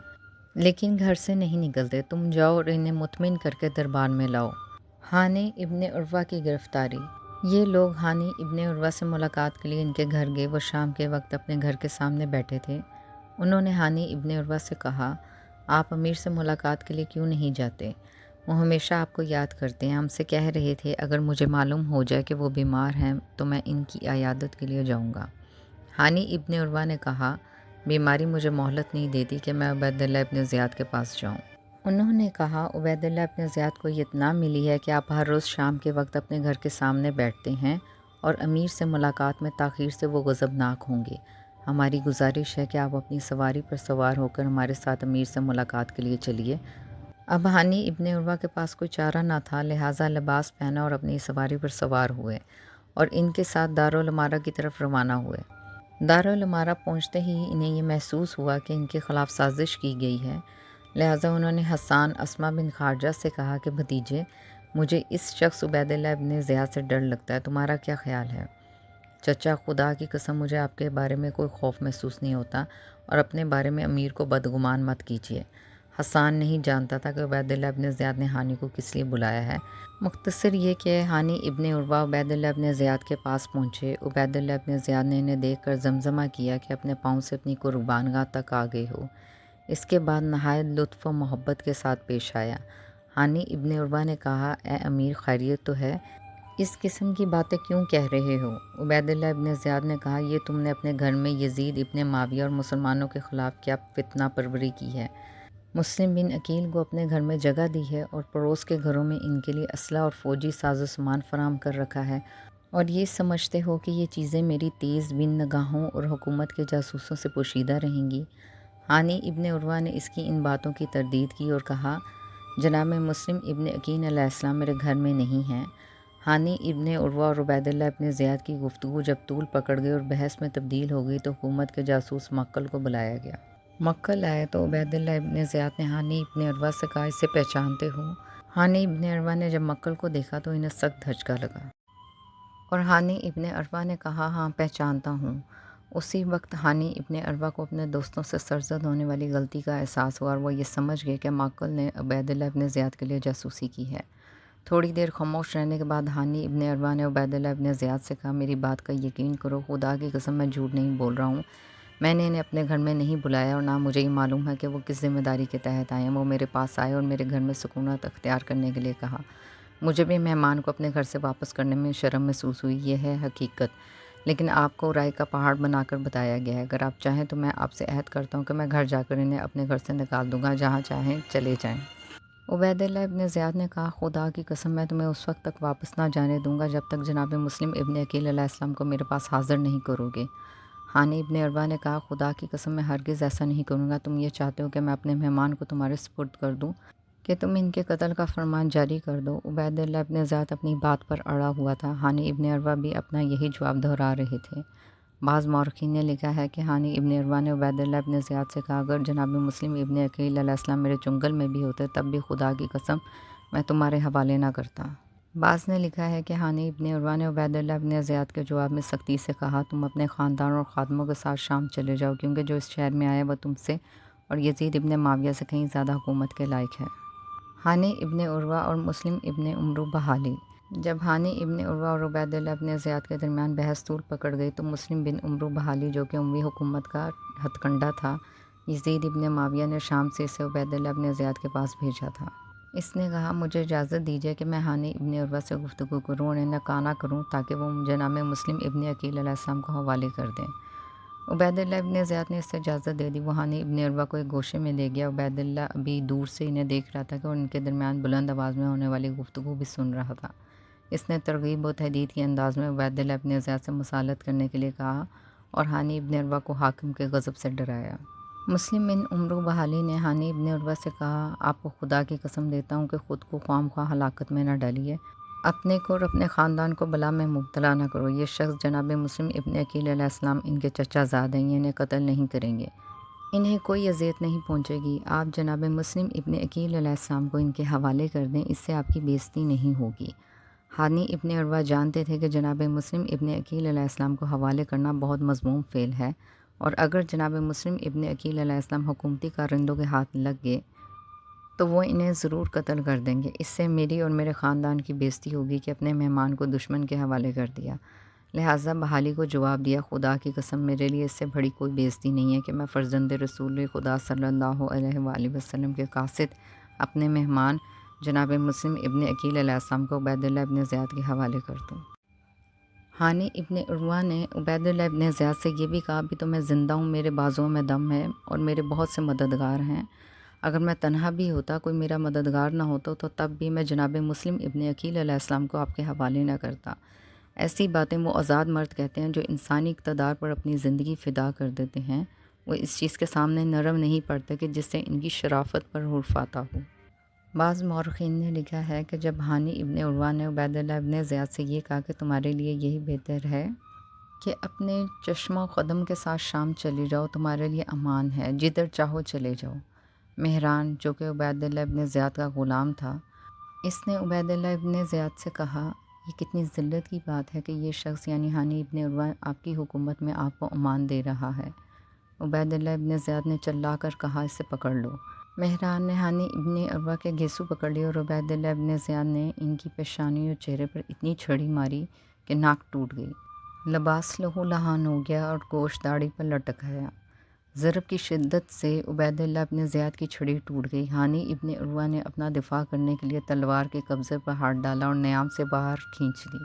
لیکن گھر سے نہیں نکلتے، تم جاؤ اور انہیں مطمئن کر کے دربار میں لاؤ۔ ہانی ابن عروہ کی گرفتاری۔ یہ لوگ ہانی ابن عروہ سے ملاقات کے لیے ان کے گھر گئے۔ وہ شام کے وقت اپنے گھر کے سامنے بیٹھے تھے۔ انہوں نے ہانی ابن عروہ سے کہا، آپ امیر سے ملاقات کے لیے کیوں نہیں جاتے؟ وہ ہمیشہ آپ کو یاد کرتے ہیں، ہم سے کہہ رہے تھے اگر مجھے معلوم ہو جائے کہ وہ بیمار ہیں تو میں ان کی عیادت کے لیے جاؤں گا۔ ہانی ابن عروہ نے کہا بیماری مجھے مہلت نہیں دیتی کہ میں عبید اللہ ابن زیاد کے پاس جاؤں۔ انہوں نے کہا عبید اللہ ابن زیاد کو یہ اطلاع ملی ہے کہ آپ ہر روز شام کے وقت اپنے گھر کے سامنے بیٹھتے ہیں اور امیر سے ملاقات میں تاخیر سے وہ غضبناک ہوں گے۔ ہماری گزارش ہے کہ آپ اپنی سواری پر سوار ہو کر ہمارے ساتھ امیر سے ملاقات کے لیے چلیے۔ اب ہانی ابن عروہ کے پاس کوئی چارہ نہ تھا، لہٰذا لباس پہنا اور اپنی سواری پر سوار ہوئے اور ان کے ساتھ دارالعمارہ کی طرف روانہ ہوئے۔ دارالعمارہ پہنچتے ہی انہیں یہ محسوس ہوا کہ ان کے خلاف سازش کی گئی ہے، لہٰذا انہوں نے حسان اسما بن خارجہ سے کہا کہ بھتیجے، مجھے اس شخص عبید اللہ ابن زیاد سے ڈر لگتا ہے، تمہارا کیا خیال ہے؟ چچا، خدا کی قسم مجھے آپ کے بارے میں کوئی خوف محسوس نہیں ہوتا، اور اپنے بارے میں امیر کو بدگمان مت کیجیے۔ حسان نہیں جانتا تھا کہ عبید اللہ ابن زیاد نے ہانی کو کس لیے بلایا ہے۔ مختصر یہ کہ ہانی ابن عروہ عبید اللہ ابن زیاد کے پاس پہنچے۔ عبید اللہ ابن زیاد نے انہیں دیکھ کر زمزمہ کیا کہ اپنے پاؤں سے اپنی قربانگاہ تک آ گئے ہو۔ اس کے بعد نہایت لطف و محبت کے ساتھ پیش آیا۔ ہانی ابن عروہ نے کہا اے امیر، خیریت تو ہے؟ اس قسم کی باتیں کیوں کہہ رہے ہو؟ عبید اللہ ابن زیاد نے کہا یہ تم نے اپنے گھر میں یزید ابن معاویہ اور مسلمانوں کے خلاف کیا فتنہ پروری کی ہے؟ مسلم بن عقیل کو اپنے گھر میں جگہ دی ہے اور پڑوس کے گھروں میں ان کے لیے اسلحہ اور فوجی ساز و سامان فراہم کر رکھا ہے، اور یہ سمجھتے ہو کہ یہ چیزیں میری تیز بین نگاہوں اور حکومت کے جاسوسوں سے پوشیدہ رہیں گی۔ ہانی ابن عروہ نے اس کی ان باتوں کی تردید کی اور کہا جناب مسلم ابن عقیل علیہ السلام میرے گھر میں نہیں ہیں۔ ہانی ابن عروہ اور عبید اللہ ابن زیاد کی گفتگو جب طول پکڑ گئی اور بحث میں تبدیل ہو گئی تو حکومت کے جاسوس مقل کو بلایا گیا۔ مقل آئے تو عبید اللہ ابن زیاد نے ہانی ابن عروہ سے کہا اسے پہچانتے ہو؟ ہانی ابن عروہ نے جب مقل کو دیکھا تو انہیں سخت دھچکا لگا، اور ہانی ابن عروہ نے کہا ہاں پہچانتا ہوں۔ اسی وقت ہانی ابن عروہ کو اپنے دوستوں سے سرزد ہونے والی غلطی کا احساس ہوا اور وہ یہ سمجھ گئے کہ مقل نے عبید اللہ ابن زیاد کے لیے جاسوسی کی ہے۔ تھوڑی دیر خاموش رہنے کے بعد ہانی ابن عروہ نے عبید اللہ ابن زیاد سے کہا میری بات کا یقین کرو، خدا کی قسم میں جھوٹ نہیں بول رہا ہوں، میں نے انہیں اپنے گھر میں نہیں بلایا اور نہ مجھے یہ معلوم ہے کہ وہ کس ذمہ داری کے تحت آئے ہیں۔ وہ میرے پاس آئے اور میرے گھر میں سکونت اختیار کرنے کے لیے کہا۔ مجھے بھی مہمان کو اپنے گھر سے واپس کرنے میں شرم محسوس ہوئی، یہ ہے حقیقت، لیکن آپ کو رائے کا پہاڑ بنا کر بتایا گیا ہے۔ اگر آپ چاہیں تو میں آپ سے عہد کرتا ہوں کہ میں گھر جا کر انہیں اپنے گھر سے نکال دوں گا، جہاں چاہیں چلے جائیں۔ عبید اللہ ابن زیاد نے کہا خدا کی قسم میں تمہیں اس وقت تک واپس نہ جانے دوں گا جب تک جناب مسلم ابن عقیل علیہ السلام کو میرے پاس حاضر نہیں کرو گے۔ ہانی ابن عروہ نے کہا خدا کی قسم میں ہرگز ایسا نہیں کروں گا، تم یہ چاہتے ہو کہ میں اپنے مہمان کو تمہارے سپرد کر دوں، کہ تم ان کے قتل کا فرمان جاری کر دو؟ عبید اللہ ابن زیاد اپنی بات پر اڑا ہوا تھا۔ ہانی ابن عروہ بھی اپنا یہی جواب دہرا رہے تھے۔ بعض مورخین نے لکھا ہے کہ ہانی ابن عروہ نے عبید اللہ ابن زیاد سے کہا اگر جناب مسلم ابن عقیل علیہ السلام میرے چنگل میں بھی ہوتے تب بھی خدا کی قسم میں تمہارے حوالے نہ کرتا۔ بعض نے لکھا ہے کہ ہانی ابن عروہ نے عبید اللہ ابن زیاد کے جواب میں سختی سے کہا تم اپنے خاندان اور خادموں کے ساتھ شام چلے جاؤ، کیونکہ جو اس شہر میں آیا وہ تم سے اور یزید ابن معاویہ سے کہیں زیادہ حکومت کے لائق ہے۔ ہانی ابن عروہ اور مسلم ابن عمرو بحالی۔ جب ہانی ابن عروہ اور عبید اللہ ابن زیاد کے درمیان بحث طول پکڑ گئی تو مسلم بن عمرو بحالی جو کہ اموی حکومت کا ہتھ کنڈا تھا، یزید ابن معاویہ نے شام سے اسے عبید اللہ ابن زیاد کے پاس بھیجا تھا۔ اس نے کہا مجھے اجازت دیجیے کہ میں ہانی ابن عروہ سے گفتگو کروں اور انہیں ناکانہ کروں تاکہ وہ جناب مسلم ابن عقیل علیہ السلام کو حوالے کر دیں۔ عبید اللہ ابن زیاد نے اس سے اجازت دے دی۔ وہ ہانی ابن عروہ کو ایک گوشے میں لے گیا۔ عبید اللہ ابھی دور سے انہیں دیکھ رہا تھا اور ان کے درمیان بلند آواز میں ہونے والی گفتگو بھی سن رہا تھا۔ اس نے ترغیب و تہدید کے انداز میں عبید اللہ ابن زیاد سے مصالحت کرنے کے لیے کہا اور ہانی ابن عروہ کو حاکم کے غضب سے ڈرایا۔ مسلم بن عمرو بحالی نے ہانی ابن عروہ سے کہا آپ کو خدا کی قسم دیتا ہوں کہ خود کو خواہ مخواہ ہلاکت میں نہ ڈالیے، اپنے کو اور اپنے خاندان کو بلا میں مبتلا نہ کرو۔ یہ شخص جناب مسلم ابن عقیل علیہ السلام ان کے چچا زاد ہیں، یہ انہیں قتل نہیں کریں گے، انہیں کوئی اذیت نہیں پہنچے گی۔ آپ جناب مسلم ابن عقیل علیہ السلام کو ان کے حوالے کر دیں، اس سے آپ کی بے عزتی نہیں ہوگی۔ ہانی ابن عروہ جانتے تھے کہ جناب مسلم ابن عقیل علیہ السلام کو حوالے کرنا بہت مذموم فعل ہے، اور اگر جناب مسلم ابن عقیل علیہ السلام حکومتی کارندوں کے ہاتھ لگ گئے تو وہ انہیں ضرور قتل کر دیں گے۔ اس سے میری اور میرے خاندان کی بے عزتی ہوگی کہ اپنے مہمان کو دشمن کے حوالے کر دیا۔ لہٰذا بحالی کو جواب دیا خدا کی قسم میرے لیے اس سے بڑی کوئی بے عزتی نہیں ہے کہ میں فرزند رسول خدا صلی اللہ علیہ وآلہ وسلم کے قاصد اپنے مہمان جناب مسلم ابن عقیل علیہ السلام کو عبید اللہ ابن زیاد کے حوالے کر دوں۔ ہانی ابن عروہ نے عبید اللہ ابن زیاد سے یہ بھی کہا، بھی تو میں زندہ ہوں، میرے بازوؤں میں دم ہے اور میرے بہت سے مددگار ہیں۔ اگر میں تنہا بھی ہوتا، کوئی میرا مددگار نہ ہوتا تو تب بھی میں جناب مسلم ابن عقیل علیہ السلام کو آپ کے حوالے نہ کرتا۔ ایسی باتیں وہ آزاد مرد کہتے ہیں جو انسانی اقتدار پر اپنی زندگی فدا کر دیتے ہیں۔ وہ اس چیز کے سامنے نرم نہیں پڑتے کہ جس سے ان کی شرافت پر حرف آتا ہو۔ بعض مورخین نے لکھا ہے کہ جب ہانی ابن عروہ نے عبید اللہ ابن زیاد سے یہ کہا کہ تمہارے لیے یہی بہتر ہے کہ اپنے چشم و قدم کے ساتھ شام چلے جاؤ، تمہارے لیے امان ہے، جدھر چاہو چلے جاؤ۔ مہران جو کہ عبید اللہ ابن زیاد کا غلام تھا، اس نے عبید اللہ ابن زیاد سے کہا، یہ کتنی ذلت کی بات ہے کہ یہ شخص یعنی ہانی ابن عروہ آپ کی حکومت میں آپ کو امان دے رہا ہے۔ عبید اللہ ابن زیاد نے چلا کر کہا، اسے پکڑ لو۔ مہران نے ہانی ابن عروہ کے گھیسو پکڑ لیے اور عبید اللہ ابن زیاد نے ان کی پیشانی اور چہرے پر اتنی چھڑی ماری کہ ناک ٹوٹ گئی، لباس لہو لہان ہو گیا اور گوشت داڑھی پر لٹک گیا۔ ضرب کی شدت سے عبید اللہ ابن زیاد کی چھڑی ٹوٹ گئی۔ ہانی ابن عروہ نے اپنا دفاع کرنے کے لیے تلوار کے قبضے پر ہاتھ ڈالا اور نیام سے باہر کھینچ لی،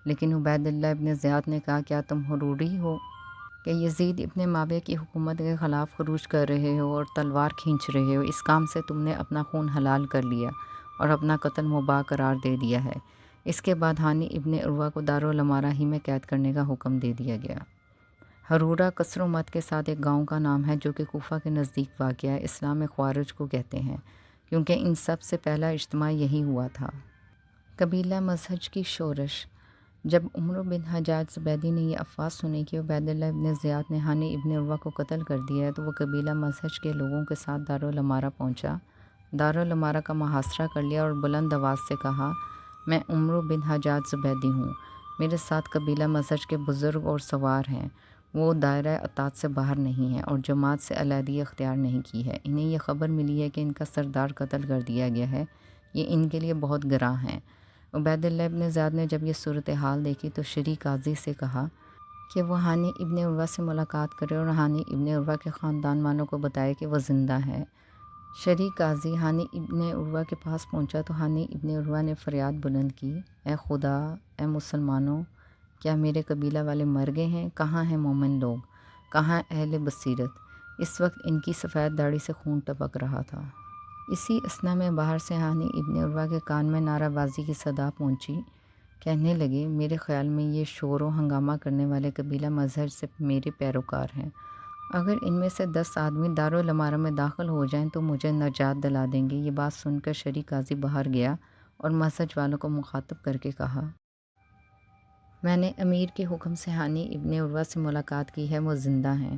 لیکن عبید اللہ ابن زیاد نے کہا، کیا تم حروری ہو کہ یزید ابن معاویہ کی حکومت کے خلاف خروج کر رہے ہو اور تلوار کھینچ رہے ہو؟ اس کام سے تم نے اپنا خون حلال کر لیا اور اپنا قتل مباح قرار دے دیا ہے۔ اس کے بعد ہانی ابن عروہ کو دارالامارہ ہی میں قید کرنے کا حکم دے دیا گیا۔ حرورہ کسر و مد کے ساتھ ایک گاؤں کا نام ہے جو کہ کوفہ کے نزدیک واقع ہے۔ اسلام میں خوارج کو کہتے ہیں کیونکہ ان سب سے پہلا اجتماع یہی ہوا تھا۔ قبیلہ مزہج کی شورش۔ جب عمرو بن حجاج زبیدی نے یہ افواہ سنی کہ عبید اللہ ابن زیاد نے ہانی ابن عروہ کو قتل کر دیا ہے تو وہ قبیلہ مزہج کے لوگوں کے ساتھ دارالامارہ پہنچا، دارالامارہ کا محاصرہ کر لیا اور بلند آواز سے کہا، میں عمرو بن حجاج زبیدی ہوں، میرے ساتھ قبیلہ مزہج کے بزرگ اور سوار ہیں، وہ دائرہ اطاعت سے باہر نہیں ہیں اور جماعت سے علیحدگی اختیار نہیں کی ہے۔ انہیں یہ خبر ملی ہے کہ ان کا سردار قتل کر دیا گیا ہے، یہ ان کے لیے بہت گراں ہیں۔ عبید اللہ ابن زیاد نے جب یہ صورتحال دیکھی تو شریح قاضی سے کہا کہ وہ ہانی ابن عروہ سے ملاقات کرے اور ہانی ابن عروہ کے خاندان والوں کو بتائے کہ وہ زندہ ہے۔ شریح قاضی ہانی ابن عروہ کے پاس پہنچا تو ہانی ابن عروہ نے فریاد بلند کی، اے خدا، اے مسلمانوں، کیا میرے قبیلہ والے مر گئے ہیں؟ کہاں ہیں مومن لوگ؟ کہاں اہل بصیرت؟ اس وقت ان کی سفید داڑھی سے خون ٹپک رہا تھا۔ اسی اثنا میں باہر سے ہانی ابن عروہ کے کان میں نعرہ بازی کی صدا پہنچی۔ کہنے لگے، میرے خیال میں یہ شور و ہنگامہ کرنے والے قبیلہ مظہر سے میرے پیروکار ہیں۔ اگر ان میں سے 10 آدمی دارالامارہ میں داخل ہو جائیں تو مجھے نجات دلا دیں گے۔ یہ بات سن کر شریح قاضی باہر گیا اور مزہج والوں کو مخاطب کر کے کہا، میں نے امیر کے حکم سے ہانی ابن عروہ سے ملاقات کی ہے، وہ زندہ ہیں۔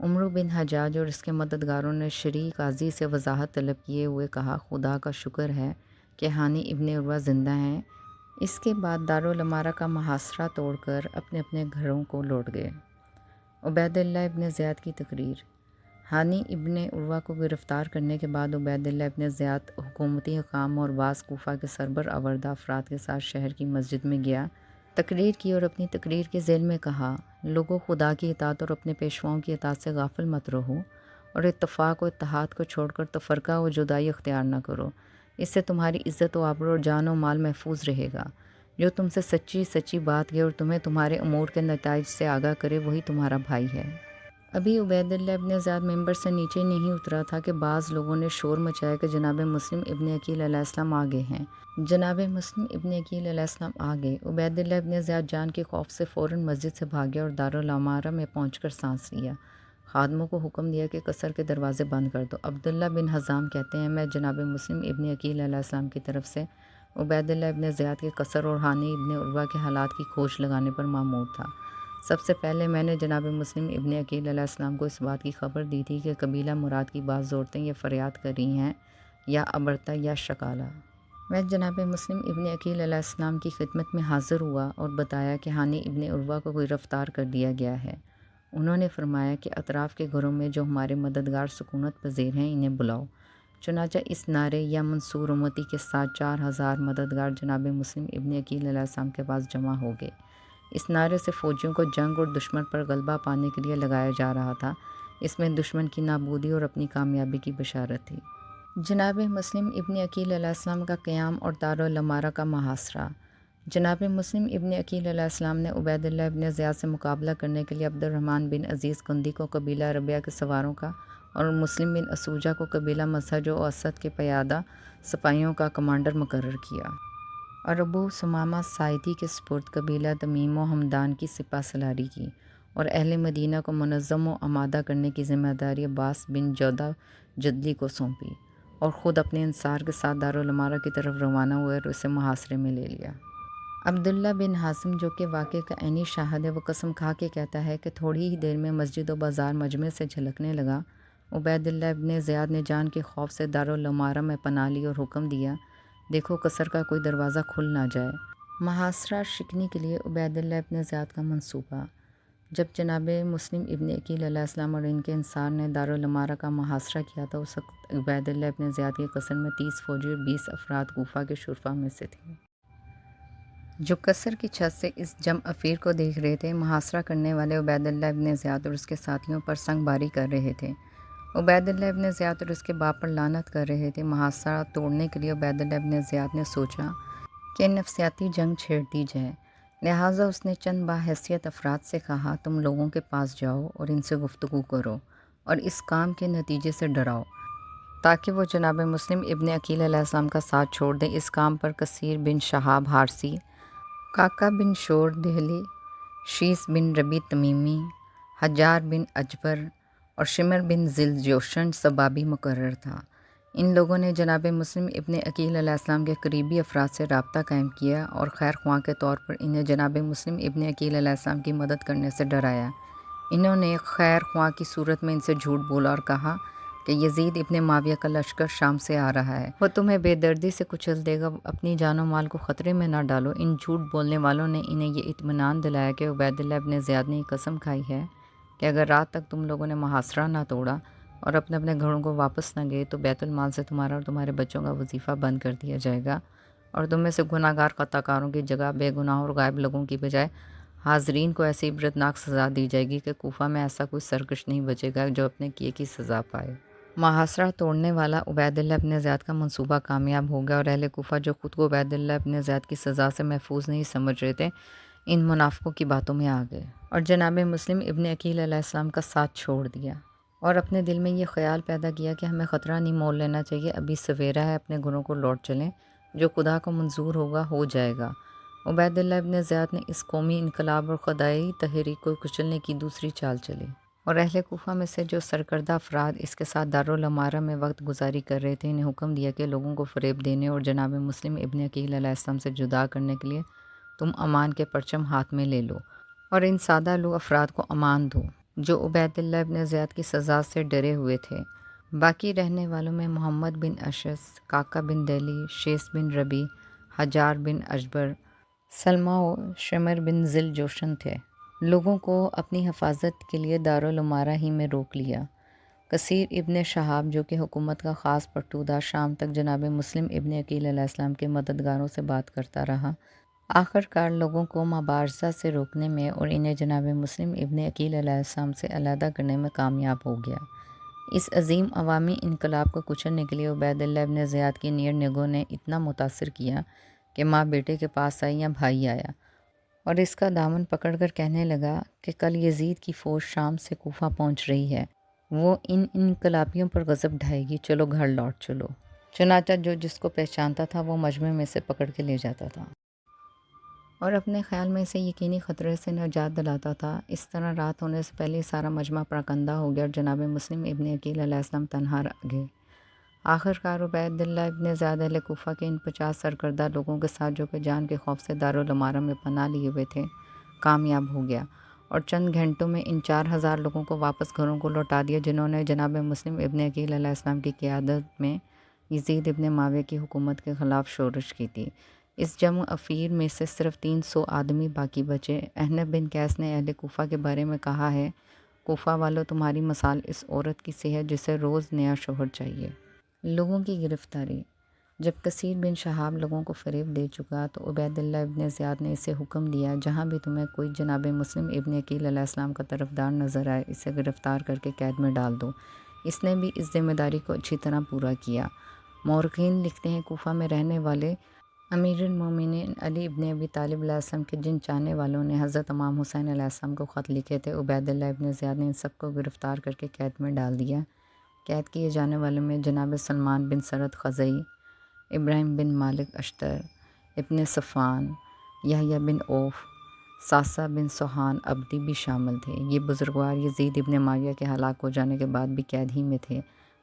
عمرو بن حجاج اور اس کے مددگاروں نے شریح قاضی سے وضاحت طلب کیے ہوئے کہا، خدا کا شکر ہے کہ ہانی ابن عروہ زندہ ہیں۔ اس کے بعد دارالامارہ کا محاصرہ توڑ کر اپنے اپنے گھروں کو لوٹ گئے۔ عبید اللہ ابن زیاد کی تقریر۔ ہانی ابن عروہ کو گرفتار کرنے کے بعد عبید اللہ ابن زیاد حکومتی حکام اور بعض کوفہ کے سربراہ افراد کے ساتھ شہر کی مسجد میں گیا، تقریر کی اور اپنی تقریر کے ذیل میں کہا، لوگوں، خدا کی اطاعت اور اپنے پیشواؤں کی اطاعت سے غافل مت رہو اور اتفاق و اتحاد کو چھوڑ کر تفرقہ و جدائی اختیار نہ کرو، اس سے تمہاری عزت و آبرو اور جان و مال محفوظ رہے گا۔ جو تم سے سچی سچی بات کہے اور تمہیں تمہارے امور کے نتائج سے آگاہ کرے وہی تمہارا بھائی ہے۔ ابھی عبید اللہ ابن زیاد ممبر سے نیچے نہیں اترا تھا کہ بعض لوگوں نے شور مچایا کہ جناب مسلم ابن عقیل علیہ السلام آ گئے ہیں۔ جناب مسلم ابن عقیل علیہ السلام آ گئے۔ عبید اللہ ابن زیاد جان کے خوف سے فوراً مسجد سے بھاگیا اور دارالامارہ میں پہنچ کر سانس لیا۔ خادموں کو حکم دیا کہ قصر کے دروازے بند کر دو۔ عبداللہ بن حزام کہتے ہیں، میں جناب مسلم ابن عقیل علیہ السلام کی طرف سے عبید اللہ ابن زیاد کے قصر اور ہانی ابن عروہ کے حالات کی کھوج لگانے پر مامور تھا۔ سب سے پہلے میں نے جناب مسلم ابن عقیل علیہ السلام کو اس بات کی خبر دی تھی کہ قبیلہ مراد کی بعض عورتیں یہ فریاد کر رہی ہیں، یا ابرتا یا شکالہ۔ میں جناب مسلم ابن عقیل علیہ السلام کی خدمت میں حاضر ہوا اور بتایا کہ ہانی ابن عروہ کو گرفتار کر دیا گیا ہے۔ انہوں نے فرمایا کہ اطراف کے گھروں میں جو ہمارے مددگار سکونت پذیر ہیں انہیں بلاؤ۔ چنانچہ اس نعرے یا منصور امتی کے ساتھ 4000 مددگار جناب مسلم ابن عقیل علیہ السلام کے پاس جمع ہو گئے۔ اس نعرے سے فوجیوں کو جنگ اور دشمن پر غلبہ پانے کے لیے لگایا جا رہا تھا۔ اس میں دشمن کی نابودی اور اپنی کامیابی کی بشارت تھی۔ جناب مسلم ابن عقیل علیہ السلام کا قیام اور دارالامارہ کا محاصرہ۔ جناب مسلم ابن عقیل علیہ السلام نے عبید اللہ ابن زیاد سے مقابلہ کرنے کے لیے عبد الرحمن بن عزیز کندی کو قبیلہ ربیہ کے سواروں کا اور مسلم بن اسوجہ کو قبیلہ مزہج و اسد کے پیادہ سپاہیوں کا کمانڈر مقرر کیا اور ابو ثمامہ ساعدی کے سپرد قبیلہ تمیم و ہمدان کی سپہ سالاری کی اور اہل مدینہ کو منظم و آمادہ کرنے کی ذمہ داری عباس بن جودہ جدلی کو سونپی اور خود اپنے انصار کے ساتھ دارالعمارہ کی طرف روانہ ہوئے اور اسے محاصرے میں لے لیا۔ عبداللہ بن حاسم جو کہ واقعے کا عینی شاہد ہے، وہ قسم کھا کے کہتا ہے کہ تھوڑی ہی دیر میں مسجد و بازار مجمع سے جھلکنے لگا۔ عبید اللہ ابن زیاد نے جان کے خوف سے دارالعمارہ میں پناہ لی اور حکم دیا، دیکھو قصر کا کوئی دروازہ کھل نہ جائے۔ محاصرہ شکنی کے لیے عبید اللہ ابن زیاد کا منصوبہ۔ جب جناب مسلم ابن عقیل علیہ السلام اور ان کے انصار نے دارالعمارہ کا محاصرہ کیا تو اس وقت عبید اللہ ابن زیاد کے قصر میں 30 فوجی اور 20 افراد کوفہ کے شرفا میں سے تھے، جو قصر کی چھت سے اس جم افیر کو دیکھ رہے تھے۔ محاصرہ کرنے والے عبید اللہ ابن زیاد اور اس کے ساتھیوں پر سنگ باری کر رہے تھے۔ عبید اللہ ابن زیاد اور اس کے باپ پر لعنت کر رہے تھے۔ محاصرہ توڑنے کے لیے عبید اللہ ابن زیاد نے سوچا کہ نفسیاتی جنگ چھیڑ دی جائے، لہٰذا اس نے چند باحیثیت افراد سے کہا، تم لوگوں کے پاس جاؤ اور ان سے گفتگو کرو اور اس کام کے نتیجے سے ڈراؤ تاکہ وہ جناب مسلم ابن عقیل علیہ السلام کا ساتھ چھوڑ دیں۔ اس کام پر کثیر بن شہاب حارثی، کاکا بن شور دہلی، شیس بن ربی تمیمی، حجار بن اجبر اور شمر بن ذل جوشن سبابی مقرر تھا۔ ان لوگوں نے جناب مسلم ابن عقیل علیہ السلام کے قریبی افراد سے رابطہ قائم کیا اور خیر خواہ کے طور پر انہیں جناب مسلم ابن عقیل علیہ السلام کی مدد کرنے سے ڈرایا۔ انہوں نے خیر خواہ کی صورت میں ان سے جھوٹ بولا اور کہا کہ یزید ابن معاویہ کا لشکر شام سے آ رہا ہے، وہ تمہیں بے دردی سے کچل دے گا، اپنی جان و مال کو خطرے میں نہ ڈالو۔ ان جھوٹ بولنے والوں نے انہیں یہ اطمینان دلایا کہ عبید اللہ ابن زیاد نے یہ قسم کھائی ہے کہ اگر رات تک تم لوگوں نے محاصرہ نہ توڑا اور اپنے اپنے گھروں کو واپس نہ گئے تو بیت المال سے تمہارا اور تمہارے بچوں کا وظیفہ بند کر دیا جائے گا اور تم میں سے گناہ گار خطا کاروں کی جگہ بے گناہ اور غائب لوگوں کی بجائے حاضرین کو ایسی عبرتناک سزا دی جائے گی کہ کوفہ میں ایسا کوئی سرکش نہیں بچے گا جو اپنے کیے کی سزا پائے۔ محاصرہ توڑنے والا عبید اللہ ابن زیاد کا منصوبہ کامیاب ہو گیا اور اہل کوفہ جو خود کو عبید اللہ ابن زیاد کی سزا سے محفوظ نہیں سمجھ رہے تھے، ان منافقوں کی باتوں میں آ گئے اور جناب مسلم ابن عقیل علیہ السلام کا ساتھ چھوڑ دیا اور اپنے دل میں یہ خیال پیدا کیا کہ ہمیں خطرہ نہیں مول لینا چاہیے، ابھی سویرا ہے، اپنے گھروں کو لوٹ چلیں، جو خدا کو منظور ہوگا ہو جائے گا۔ عبید اللہ ابن زیاد نے اس قومی انقلاب اور خدائی تحریک کو کچلنے کی دوسری چال چلی اور اہل کوفہ میں سے جو سرکردہ افراد اس کے ساتھ دارالعمارہ میں وقت گزاری کر رہے تھے، انہیں حکم دیا کہ لوگوں کو فریب دینے اور جناب مسلم ابن عقیل علیہ السلام سے جدا کرنے کے لیے تم امان کے پرچم ہاتھ میں لے لو اور ان سادہ لو افراد کو امان دو جو عبید اللہ ابن زیاد کی سزا سے ڈرے ہوئے تھے۔ باقی رہنے والوں میں محمد بن اشعث، کاکا بن دہلی، شیس بن ربی، حجار بن اجبر، سلمہ و شمر بن ذل جوشن تھے۔ لوگوں کو اپنی حفاظت کے لیے دارالعمارہ ہی میں روک لیا۔ کثیر ابن شہاب جو کہ حکومت کا خاص پٹو تھا، شام تک جناب مسلم ابن عقیل علیہ السلام کے مددگاروں سے بات کرتا رہا۔ آخر کار لوگوں کو مبارزہ سے روکنے میں اور انہیں جناب مسلم ابن عقیل علیہ السلام سے علیحدہ کرنے میں کامیاب ہو گیا۔ اس عظیم عوامی انقلاب کو کچلنے کے لیے عبید اللہ ابن زیاد کی نیر نگوں نے اتنا متاثر کیا کہ ماں بیٹے کے پاس آئی یا بھائی آیا اور اس کا دامن پکڑ کر کہنے لگا کہ کل یزید کی فوج شام سے کوفہ پہنچ رہی ہے، وہ ان انقلابیوں پر غضب ڈھائے گی، چلو گھر لوٹ چلو۔ چنانچہ جو جس کو پہچانتا تھا وہ مجمع میں سے پکڑ کے لے جاتا تھا اور اپنے خیال میں اسے یقینی خطرے سے نجات دلاتا تھا۔ اس طرح رات ہونے سے پہلے سارا مجمع پراکندہ ہو گیا اور جناب مسلم ابن عقیل علیہ السلام تنہا رہ گئے۔ آخر کار عبید اللہ ابن زیاد اہل کوفہ کے ان 50 سرکردہ لوگوں کے ساتھ جو کہ جان کے خوف سے دارالعمارہ میں پناہ لیے ہوئے تھے، کامیاب ہو گیا اور چند گھنٹوں میں ان 4000 لوگوں کو واپس گھروں کو لوٹا دیا جنہوں نے جناب مسلم ابن عقیل علیہ السلام کی قیادت میں یزید ابن معاویہ کی حکومت کے خلاف شورش کی تھی۔ اس جمع افیر میں سے صرف 300 آدمی باقی بچے۔ احنف بن قیس نے اہل کوفہ کے بارے میں کہا ہے، کوفہ والوں تمہاری مثال اس عورت کی سی ہے جسے روز نیا شوہر چاہیے۔ لوگوں کی گرفتاری۔ جب کثیر بن شہاب لوگوں کو فریب دے چکا تو عبید اللہ ابن زیاد نے اسے حکم دیا، جہاں بھی تمہیں کوئی جناب مسلم ابن عقیل علیہ السلام کا طرفدار نظر آئے اسے گرفتار کر کے قید میں ڈال دو۔ اس نے بھی اس ذمہ داری کو اچھی طرح پورا کیا۔ مورخین لکھتے ہیں کوفہ میں رہنے والے امیر المومنین علی ابن ابی طالب علیہ السلام کے جن چاہنے والوں نے حضرت امام حسین علیہ السلام کو خط لکھے تھے، عبید اللہ ابن زیاد نے ان سب کو گرفتار کر کے قید میں ڈال دیا۔ قید کیے جانے والوں میں جناب سلمان بن سرد خزئی، ابراہیم بن مالک اشتر، ابن صفان، یحییٰ بن اوف، ساسا بن سوہان عبدی بھی شامل تھے۔ یہ بزرگوار یزید ابن معاویہ کے ہلاک ہو جانے کے بعد بھی قید ہی میں تھے۔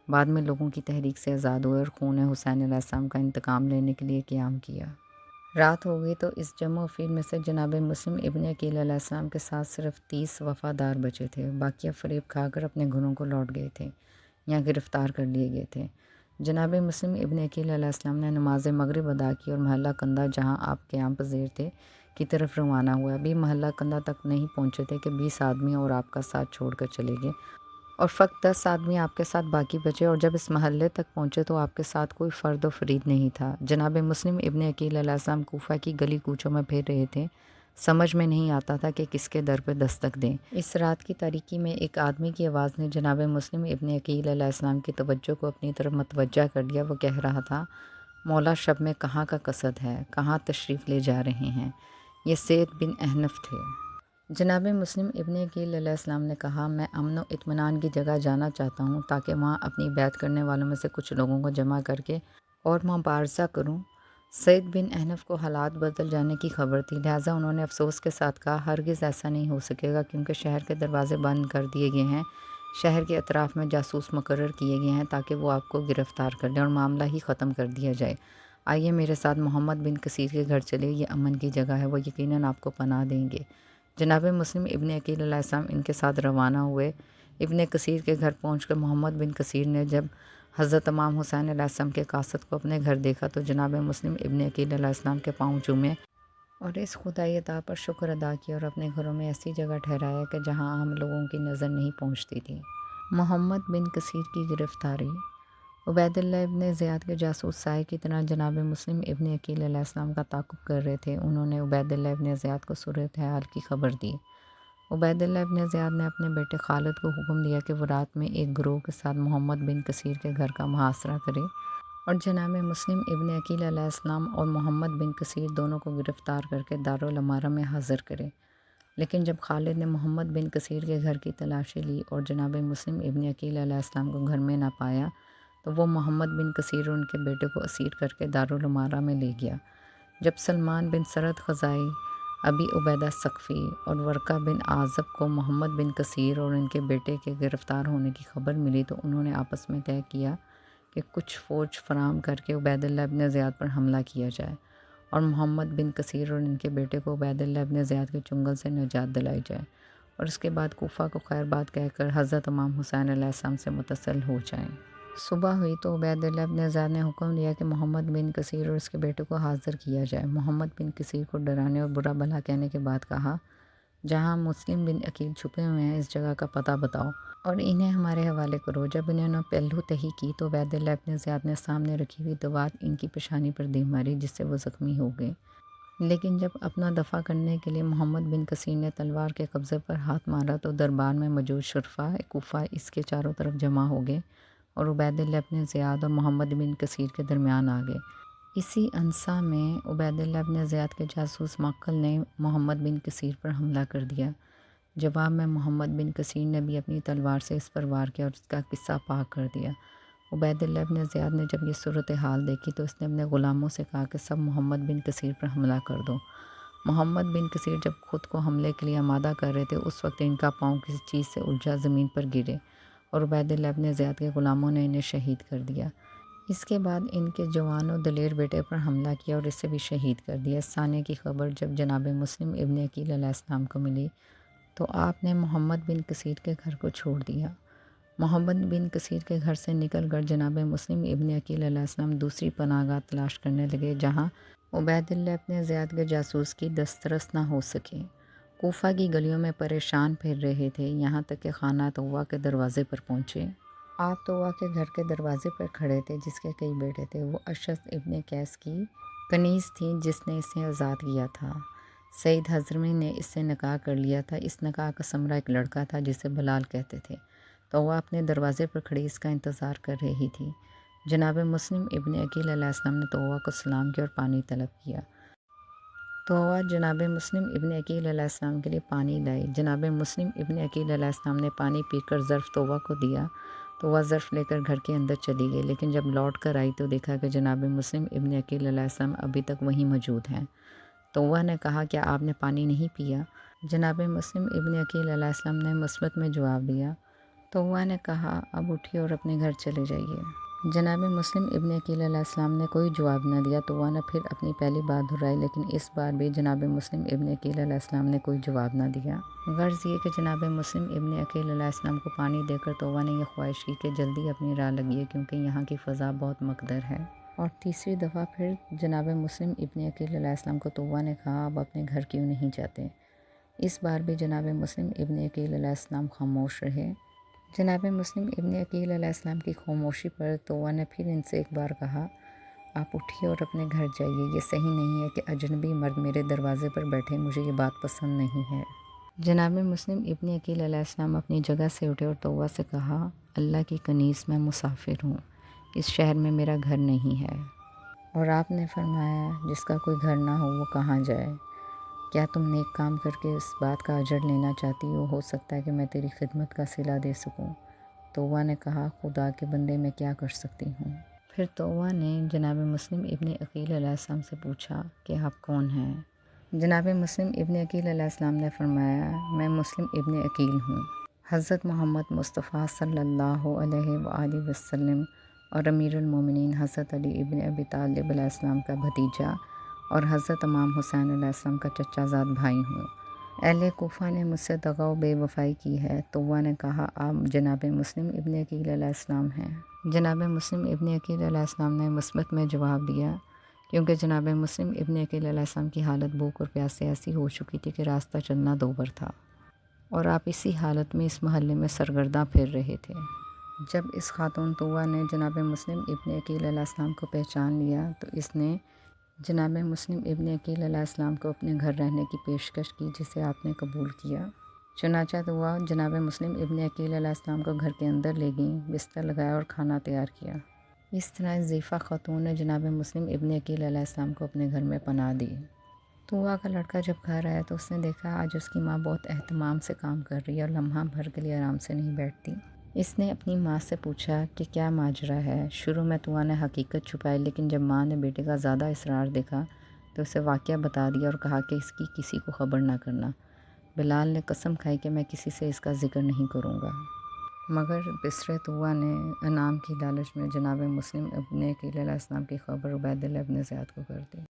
بعد میں لوگوں کی تحریک سے آزاد ہوئے اور خون حسین علیہ السلام کا انتقام لینے کے لیے قیام کیا۔ رات ہو گئی تو اس جمع و فیر میں سے جناب مسلم ابن عقیل علیہ السلام کے ساتھ صرف 30 وفادار بچے تھے، باقی فریب کھا کر اپنے گھروں کو لوٹ گئے تھے یا گرفتار کر لیے گئے تھے۔ جناب مسلم ابن عقیل علیہ السلام نے نماز مغرب ادا کی اور محلہ کندہ جہاں آپ قیام پذیر تھے کی طرف روانہ ہوا۔ ابھی محلہ کندہ تک نہیں پہنچے تھے کہ 20 آدمی اور آپ کا ساتھ چھوڑ کر چلے گئے اور فقط 10 آدمی آپ کے ساتھ باقی بچے، اور جب اس محلے تک پہنچے تو آپ کے ساتھ کوئی فرد و فرید نہیں تھا۔ جناب مسلم ابن عقیل علیہ السلام کوفہ کی گلی کوچوں میں پھر رہے تھے، سمجھ میں نہیں آتا تھا کہ کس کے در پہ دستک دیں۔ اس رات کی تاریکی میں ایک آدمی کی آواز نے جناب مسلم ابن عقیل علیہ السلام کی توجہ کو اپنی طرف متوجہ کر دیا۔ وہ کہہ رہا تھا، مولا شب میں کہاں کا قصد ہے، کہاں تشریف لے جا رہے ہیں؟ یہ سید بن احنف تھے۔ جناب مسلم ابن عقیل علیہ السلام نے کہا، میں امن و اطمینان کی جگہ جانا چاہتا ہوں تاکہ وہاں اپنی بیعت کرنے والوں میں سے کچھ لوگوں کو جمع کر کے اور مبارزہ کروں۔ سید بن احنف کو حالات بدل جانے کی خبر تھی، لہٰذا انہوں نے افسوس کے ساتھ کہا، ہرگز ایسا نہیں ہو سکے گا کیونکہ شہر کے دروازے بند کر دیے گئے ہیں، شہر کے اطراف میں جاسوس مقرر کیے گئے ہیں تاکہ وہ آپ کو گرفتار کر لیں اور معاملہ ہی ختم کر دیا جائے۔ آئیے میرے ساتھ محمد بن کثیر کے گھر چلے، یہ امن کی جگہ ہے، وہ یقیناً آپ کو پناہ دیں گے۔ جناب مسلم ابن عقیل علیہ السلام ان کے ساتھ روانہ ہوئے۔ ابن کثیر کے گھر پہنچ کر محمد بن کثیر نے جب حضرت امام حسین علیہ السلام کے قاصد کو اپنے گھر دیکھا تو جناب مسلم ابن عقیل علیہ السلام کے پاؤں چومے اور اس خدائی عطا پر شکر ادا کیا اور اپنے گھروں میں ایسی جگہ ٹھہرایا کہ جہاں عام لوگوں کی نظر نہیں پہنچتی تھی۔ محمد بن کثیر کی گرفتاری۔ عبید اللہ ابن زیاد کے جاسوس سائے کی طرح جناب مسلم ابن عقیل علیہ السلام کا تعاقب کر رہے تھے۔ انہوں نے عبید اللہ ابن زیاد کو صورتحال کی خبر دی۔ عبید اللہ ابن زیاد نے اپنے بیٹے خالد کو حکم دیا کہ وہ رات میں ایک گروہ کے ساتھ محمد بن کثیر کے گھر کا محاصرہ کرے اور جناب مسلم ابن عقیل علیہ السلام اور محمد بن کثیر دونوں کو گرفتار کر کے دارالامارہ میں حاضر کرے۔ لیکن جب خالد نے محمد بن کثیر کے گھر کی تلاشی لی اور جناب مسلم ابن عقیل علیہ السلام کو گھر میں نہ پایا تو وہ محمد بن کثیر اور ان کے بیٹے کو اسیر کر کے دارالامارہ میں لے گیا۔ جب سلمان بن سرد خزائی، ابی عبیدہ ثقفی اور ورقہ بن عازب کو محمد بن کثیر اور ان کے بیٹے کے گرفتار ہونے کی خبر ملی تو انہوں نے آپس میں طے کیا کہ کچھ فوج فراہم کر کے عبید اللہ ابن زیاد پر حملہ کیا جائے اور محمد بن کثیر اور ان کے بیٹے کو عبید اللہ ابن زیاد کے چنگل سے نجات دلائی جائے اور اس کے بعد کوفہ کو خیر بات کہہ کر حضرت امام حسین علیہ السلام سے متصل ہو جائیں۔ صبح ہوئی تو عبید اللہ ابن زیاد نے حکم دیا کہ محمد بن کثیر اور اس کے بیٹے کو حاضر کیا جائے۔ محمد بن کثیر کو ڈرانے اور برا بھلا کہنے کے بعد کہا، جہاں مسلم بن عقیل چھپے ہوئے ہیں اس جگہ کا پتہ بتاؤ اور انہیں ہمارے حوالے کرو۔ جب انہوں نے پہلو تہی کی تو عبید اللہ ابن زیاد نے سامنے رکھی ہوئی دوات ان کی پیشانی پر دے ماری جس سے وہ زخمی ہو گئے۔ لیکن جب اپنا دفاع کرنے کے لیے محمد بن کثیر نے تلوار کے قبضے پر ہاتھ مارا تو دربار میں موجود شرفاء کوفہ اس کے چاروں طرف جمع ہو گئے اور عبید اللہ ابن زیاد اور محمد بن کثیر کے درمیان آ گئے۔ اسی انصاع میں عبید اللہ ابن زیاد کے جاسوس معقل نے محمد بن کثیر پر حملہ کر دیا۔ جواب میں محمد بن کثیر نے بھی اپنی تلوار سے اس پر وار کیا اور اس کا قصہ پاک کر دیا۔ عبید اللہ ابن زیاد نے جب یہ صورتحال دیکھی تو اس نے اپنے غلاموں سے کہا کہ سب محمد بن کثیر پر حملہ کر دو۔ محمد بن کثیر جب خود کو حملے کے لیے آمادہ کر رہے تھے اس وقت ان کا پاؤں کسی چیز سے الجھا زمین پر گرے اور عبید اللہ ابن زیاد کے غلاموں نے انہیں شہید کر دیا۔ اس کے بعد ان کے جوان و دلیر بیٹے پر حملہ کیا اور اسے بھی شہید کر دیا۔ اس سانے کی خبر جب جناب مسلم ابن عقیل علیہ السلام کو ملی تو آپ نے محمد بن کثیر کے گھر کو چھوڑ دیا۔ محمد بن کثیر کے گھر سے نکل کر جناب مسلم ابن عقیل علیہ السلام دوسری پناہ گاہ تلاش کرنے لگے جہاں عبید اللہ ابن زیاد کے جاسوس کی دسترس نہ ہو سکے۔ کوفہ کی گلیوں میں پریشان پھر رہے تھے یہاں تک کہ خانہ طوّا کے دروازے پر پہنچے۔ آپ طوّا کے گھر کے دروازے پر کھڑے تھے جس کے کئی بیٹے تھے۔ وہ اشعث ابن قیس کی کنیز تھی جس نے اسے آزاد کیا تھا۔ سعید حضرمی نے اس سے نکاح کر لیا تھا۔ اس نکاح کا ثمرہ ایک لڑکا تھا جسے بلال کہتے تھے۔ طوّا اپنے دروازے پر کھڑی اس کا انتظار کر رہی تھی۔ جناب مسلم ابن عقیل علیہ السلام نے تووا کو سلام کیا اور پانی طلب کیا۔ تووا جناب مسلم ابن عقیل علیہ السلام کے لیے پانی لائی۔ جناب مسلم ابن عقیل علیہ السلام نے پانی پی کر ظرف تووا کو دیا تو وہ ظرف لے کر گھر کے اندر چلی گئی، لیکن جب لوٹ کر آئی تو دیکھا کہ جناب مسلم ابن عقیل علیہ السلام ابھی تک وہیں موجود ہیں۔ تووا نے کہا کیا آپ نے پانی نہیں پیا؟ جناب مسلم ابن عقیل علیہ السلام نے مثبت میں جواب دیا۔ تووا نے کہا اب اٹھیے اور اپنے گھر چلے جائیے۔ جناب مسلم ابن عقیل علیہ السلام نے کوئی جواب نہ دیا۔ تووا نے پھر اپنی پہلی بات دہرائی، لیکن اس بار بھی جناب مسلم ابن عقیل علیہ السلام نے کوئی جواب نہ دیا۔ غرض یہ کہ جناب مسلم ابن عقیل علیہ السلام کو پانی دے کر تووا نے یہ خواہش کی کہ جلدی اپنی راہ لگیے کیونکہ یہاں کی فضا بہت مقدر ہے۔ اور تیسری دفعہ پھر جناب مسلم ابن عقیل علیہ السلام کو تووا نے کہا اب اپنے گھر کیوں نہیں جاتے؟ اس بار بھی جناب مسلم ابن عقیل علیہ السلام خاموش رہے۔ جناب مسلم ابن عقیل علیہ السلام کی خاموشی پر تووا نے پھر ان سے ایک بار کہا آپ اٹھیے اور اپنے گھر جائیے، یہ صحیح نہیں ہے کہ اجنبی مرد میرے دروازے پر بیٹھے، مجھے یہ بات پسند نہیں ہے۔ جناب مسلم ابن عقیل علیہ السلام اپنی جگہ سے اٹھے اور تووا سے کہا اللہ کی کنیز میں مسافر ہوں، اس شہر میں میرا گھر نہیں ہے، اور آپ نے فرمایا جس کا کوئی گھر نہ ہو وہ کہاں جائے؟ کیا تم نیک کام کر کے اس بات کا اجر لینا چاہتی ہو سکتا ہے کہ میں تیری خدمت کا صلہ دے سکوں۔ تووا نے کہا خدا کے بندے میں کیا کر سکتی ہوں۔ پھر تووا نے جناب مسلم ابن عقیل علیہ السلام سے پوچھا کہ آپ کون ہیں؟ جناب مسلم ابن عقیل علیہ السلام نے فرمایا میں مسلم ابن عقیل ہوں، حضرت محمد مصطفیٰ صلی اللہ علیہ وآلہ وسلم اور امیر المومنین حضرت علی ابن ابی طالب علیہ السلام کا بھتیجا اور حضرت امام حسین علیہ السلام کا چچا زاد بھائی ہوں۔ اہل کوفہ نے مجھ سے دغا و بے وفائی کی ہے۔ تووا نے کہا آپ جناب مسلم ابن عقیل علیہ السلام ہیں؟ جناب مسلم ابن عقیل علیہ السلام نے مثبت میں جواب دیا، کیونکہ جناب مسلم ابن عقیل علیہ السلام کی حالت بھوک اور پیاس سے ایسی ہو چکی تھی کہ راستہ چلنا دوبر تھا، اور آپ اسی حالت میں اس محلے میں سرگرداں پھر رہے تھے۔ جب اس خاتون تووا نے جناب مسلم ابن عقیل علیہ السلام کو پہچان لیا تو اس نے جناب مسلم ابن عقیل علیہ السلام کو اپنے گھر رہنے کی پیشکش کی، جسے آپ نے قبول کیا۔ چنانچہ تووا جناب مسلم ابن عقیل علیہ السلام کو گھر کے اندر لے گئیں، بستر لگایا اور کھانا تیار کیا۔ اس طرح ضعیفہ خاتون نے جناب مسلم ابن عقیل علیہ السلام کو اپنے گھر میں پناہ دی۔ تووا کا لڑکا جب گھر آیا تو اس نے دیکھا آج اس کی ماں بہت اہتمام سے کام کر رہی ہے اور لمحہ بھر کے لیے آرام سے نہیں بیٹھتی۔ اس نے اپنی ماں سے پوچھا کہ کیا ماجرا ہے۔ شروع میں تووا نے حقیقت چھپائی، لیکن جب ماں نے بیٹے کا زیادہ اصرار دیکھا تو اسے واقعہ بتا دیا اور کہا کہ اس کی کسی کو خبر نہ کرنا۔ بلال نے قسم کھائی کہ میں کسی سے اس کا ذکر نہیں کروں گا، مگر بسر تووا نے انعام کی لالچ میں جناب مسلم ابن عقیل علیہ السلام کی خبر عبید اللہ ابن زیاد کو کر دی۔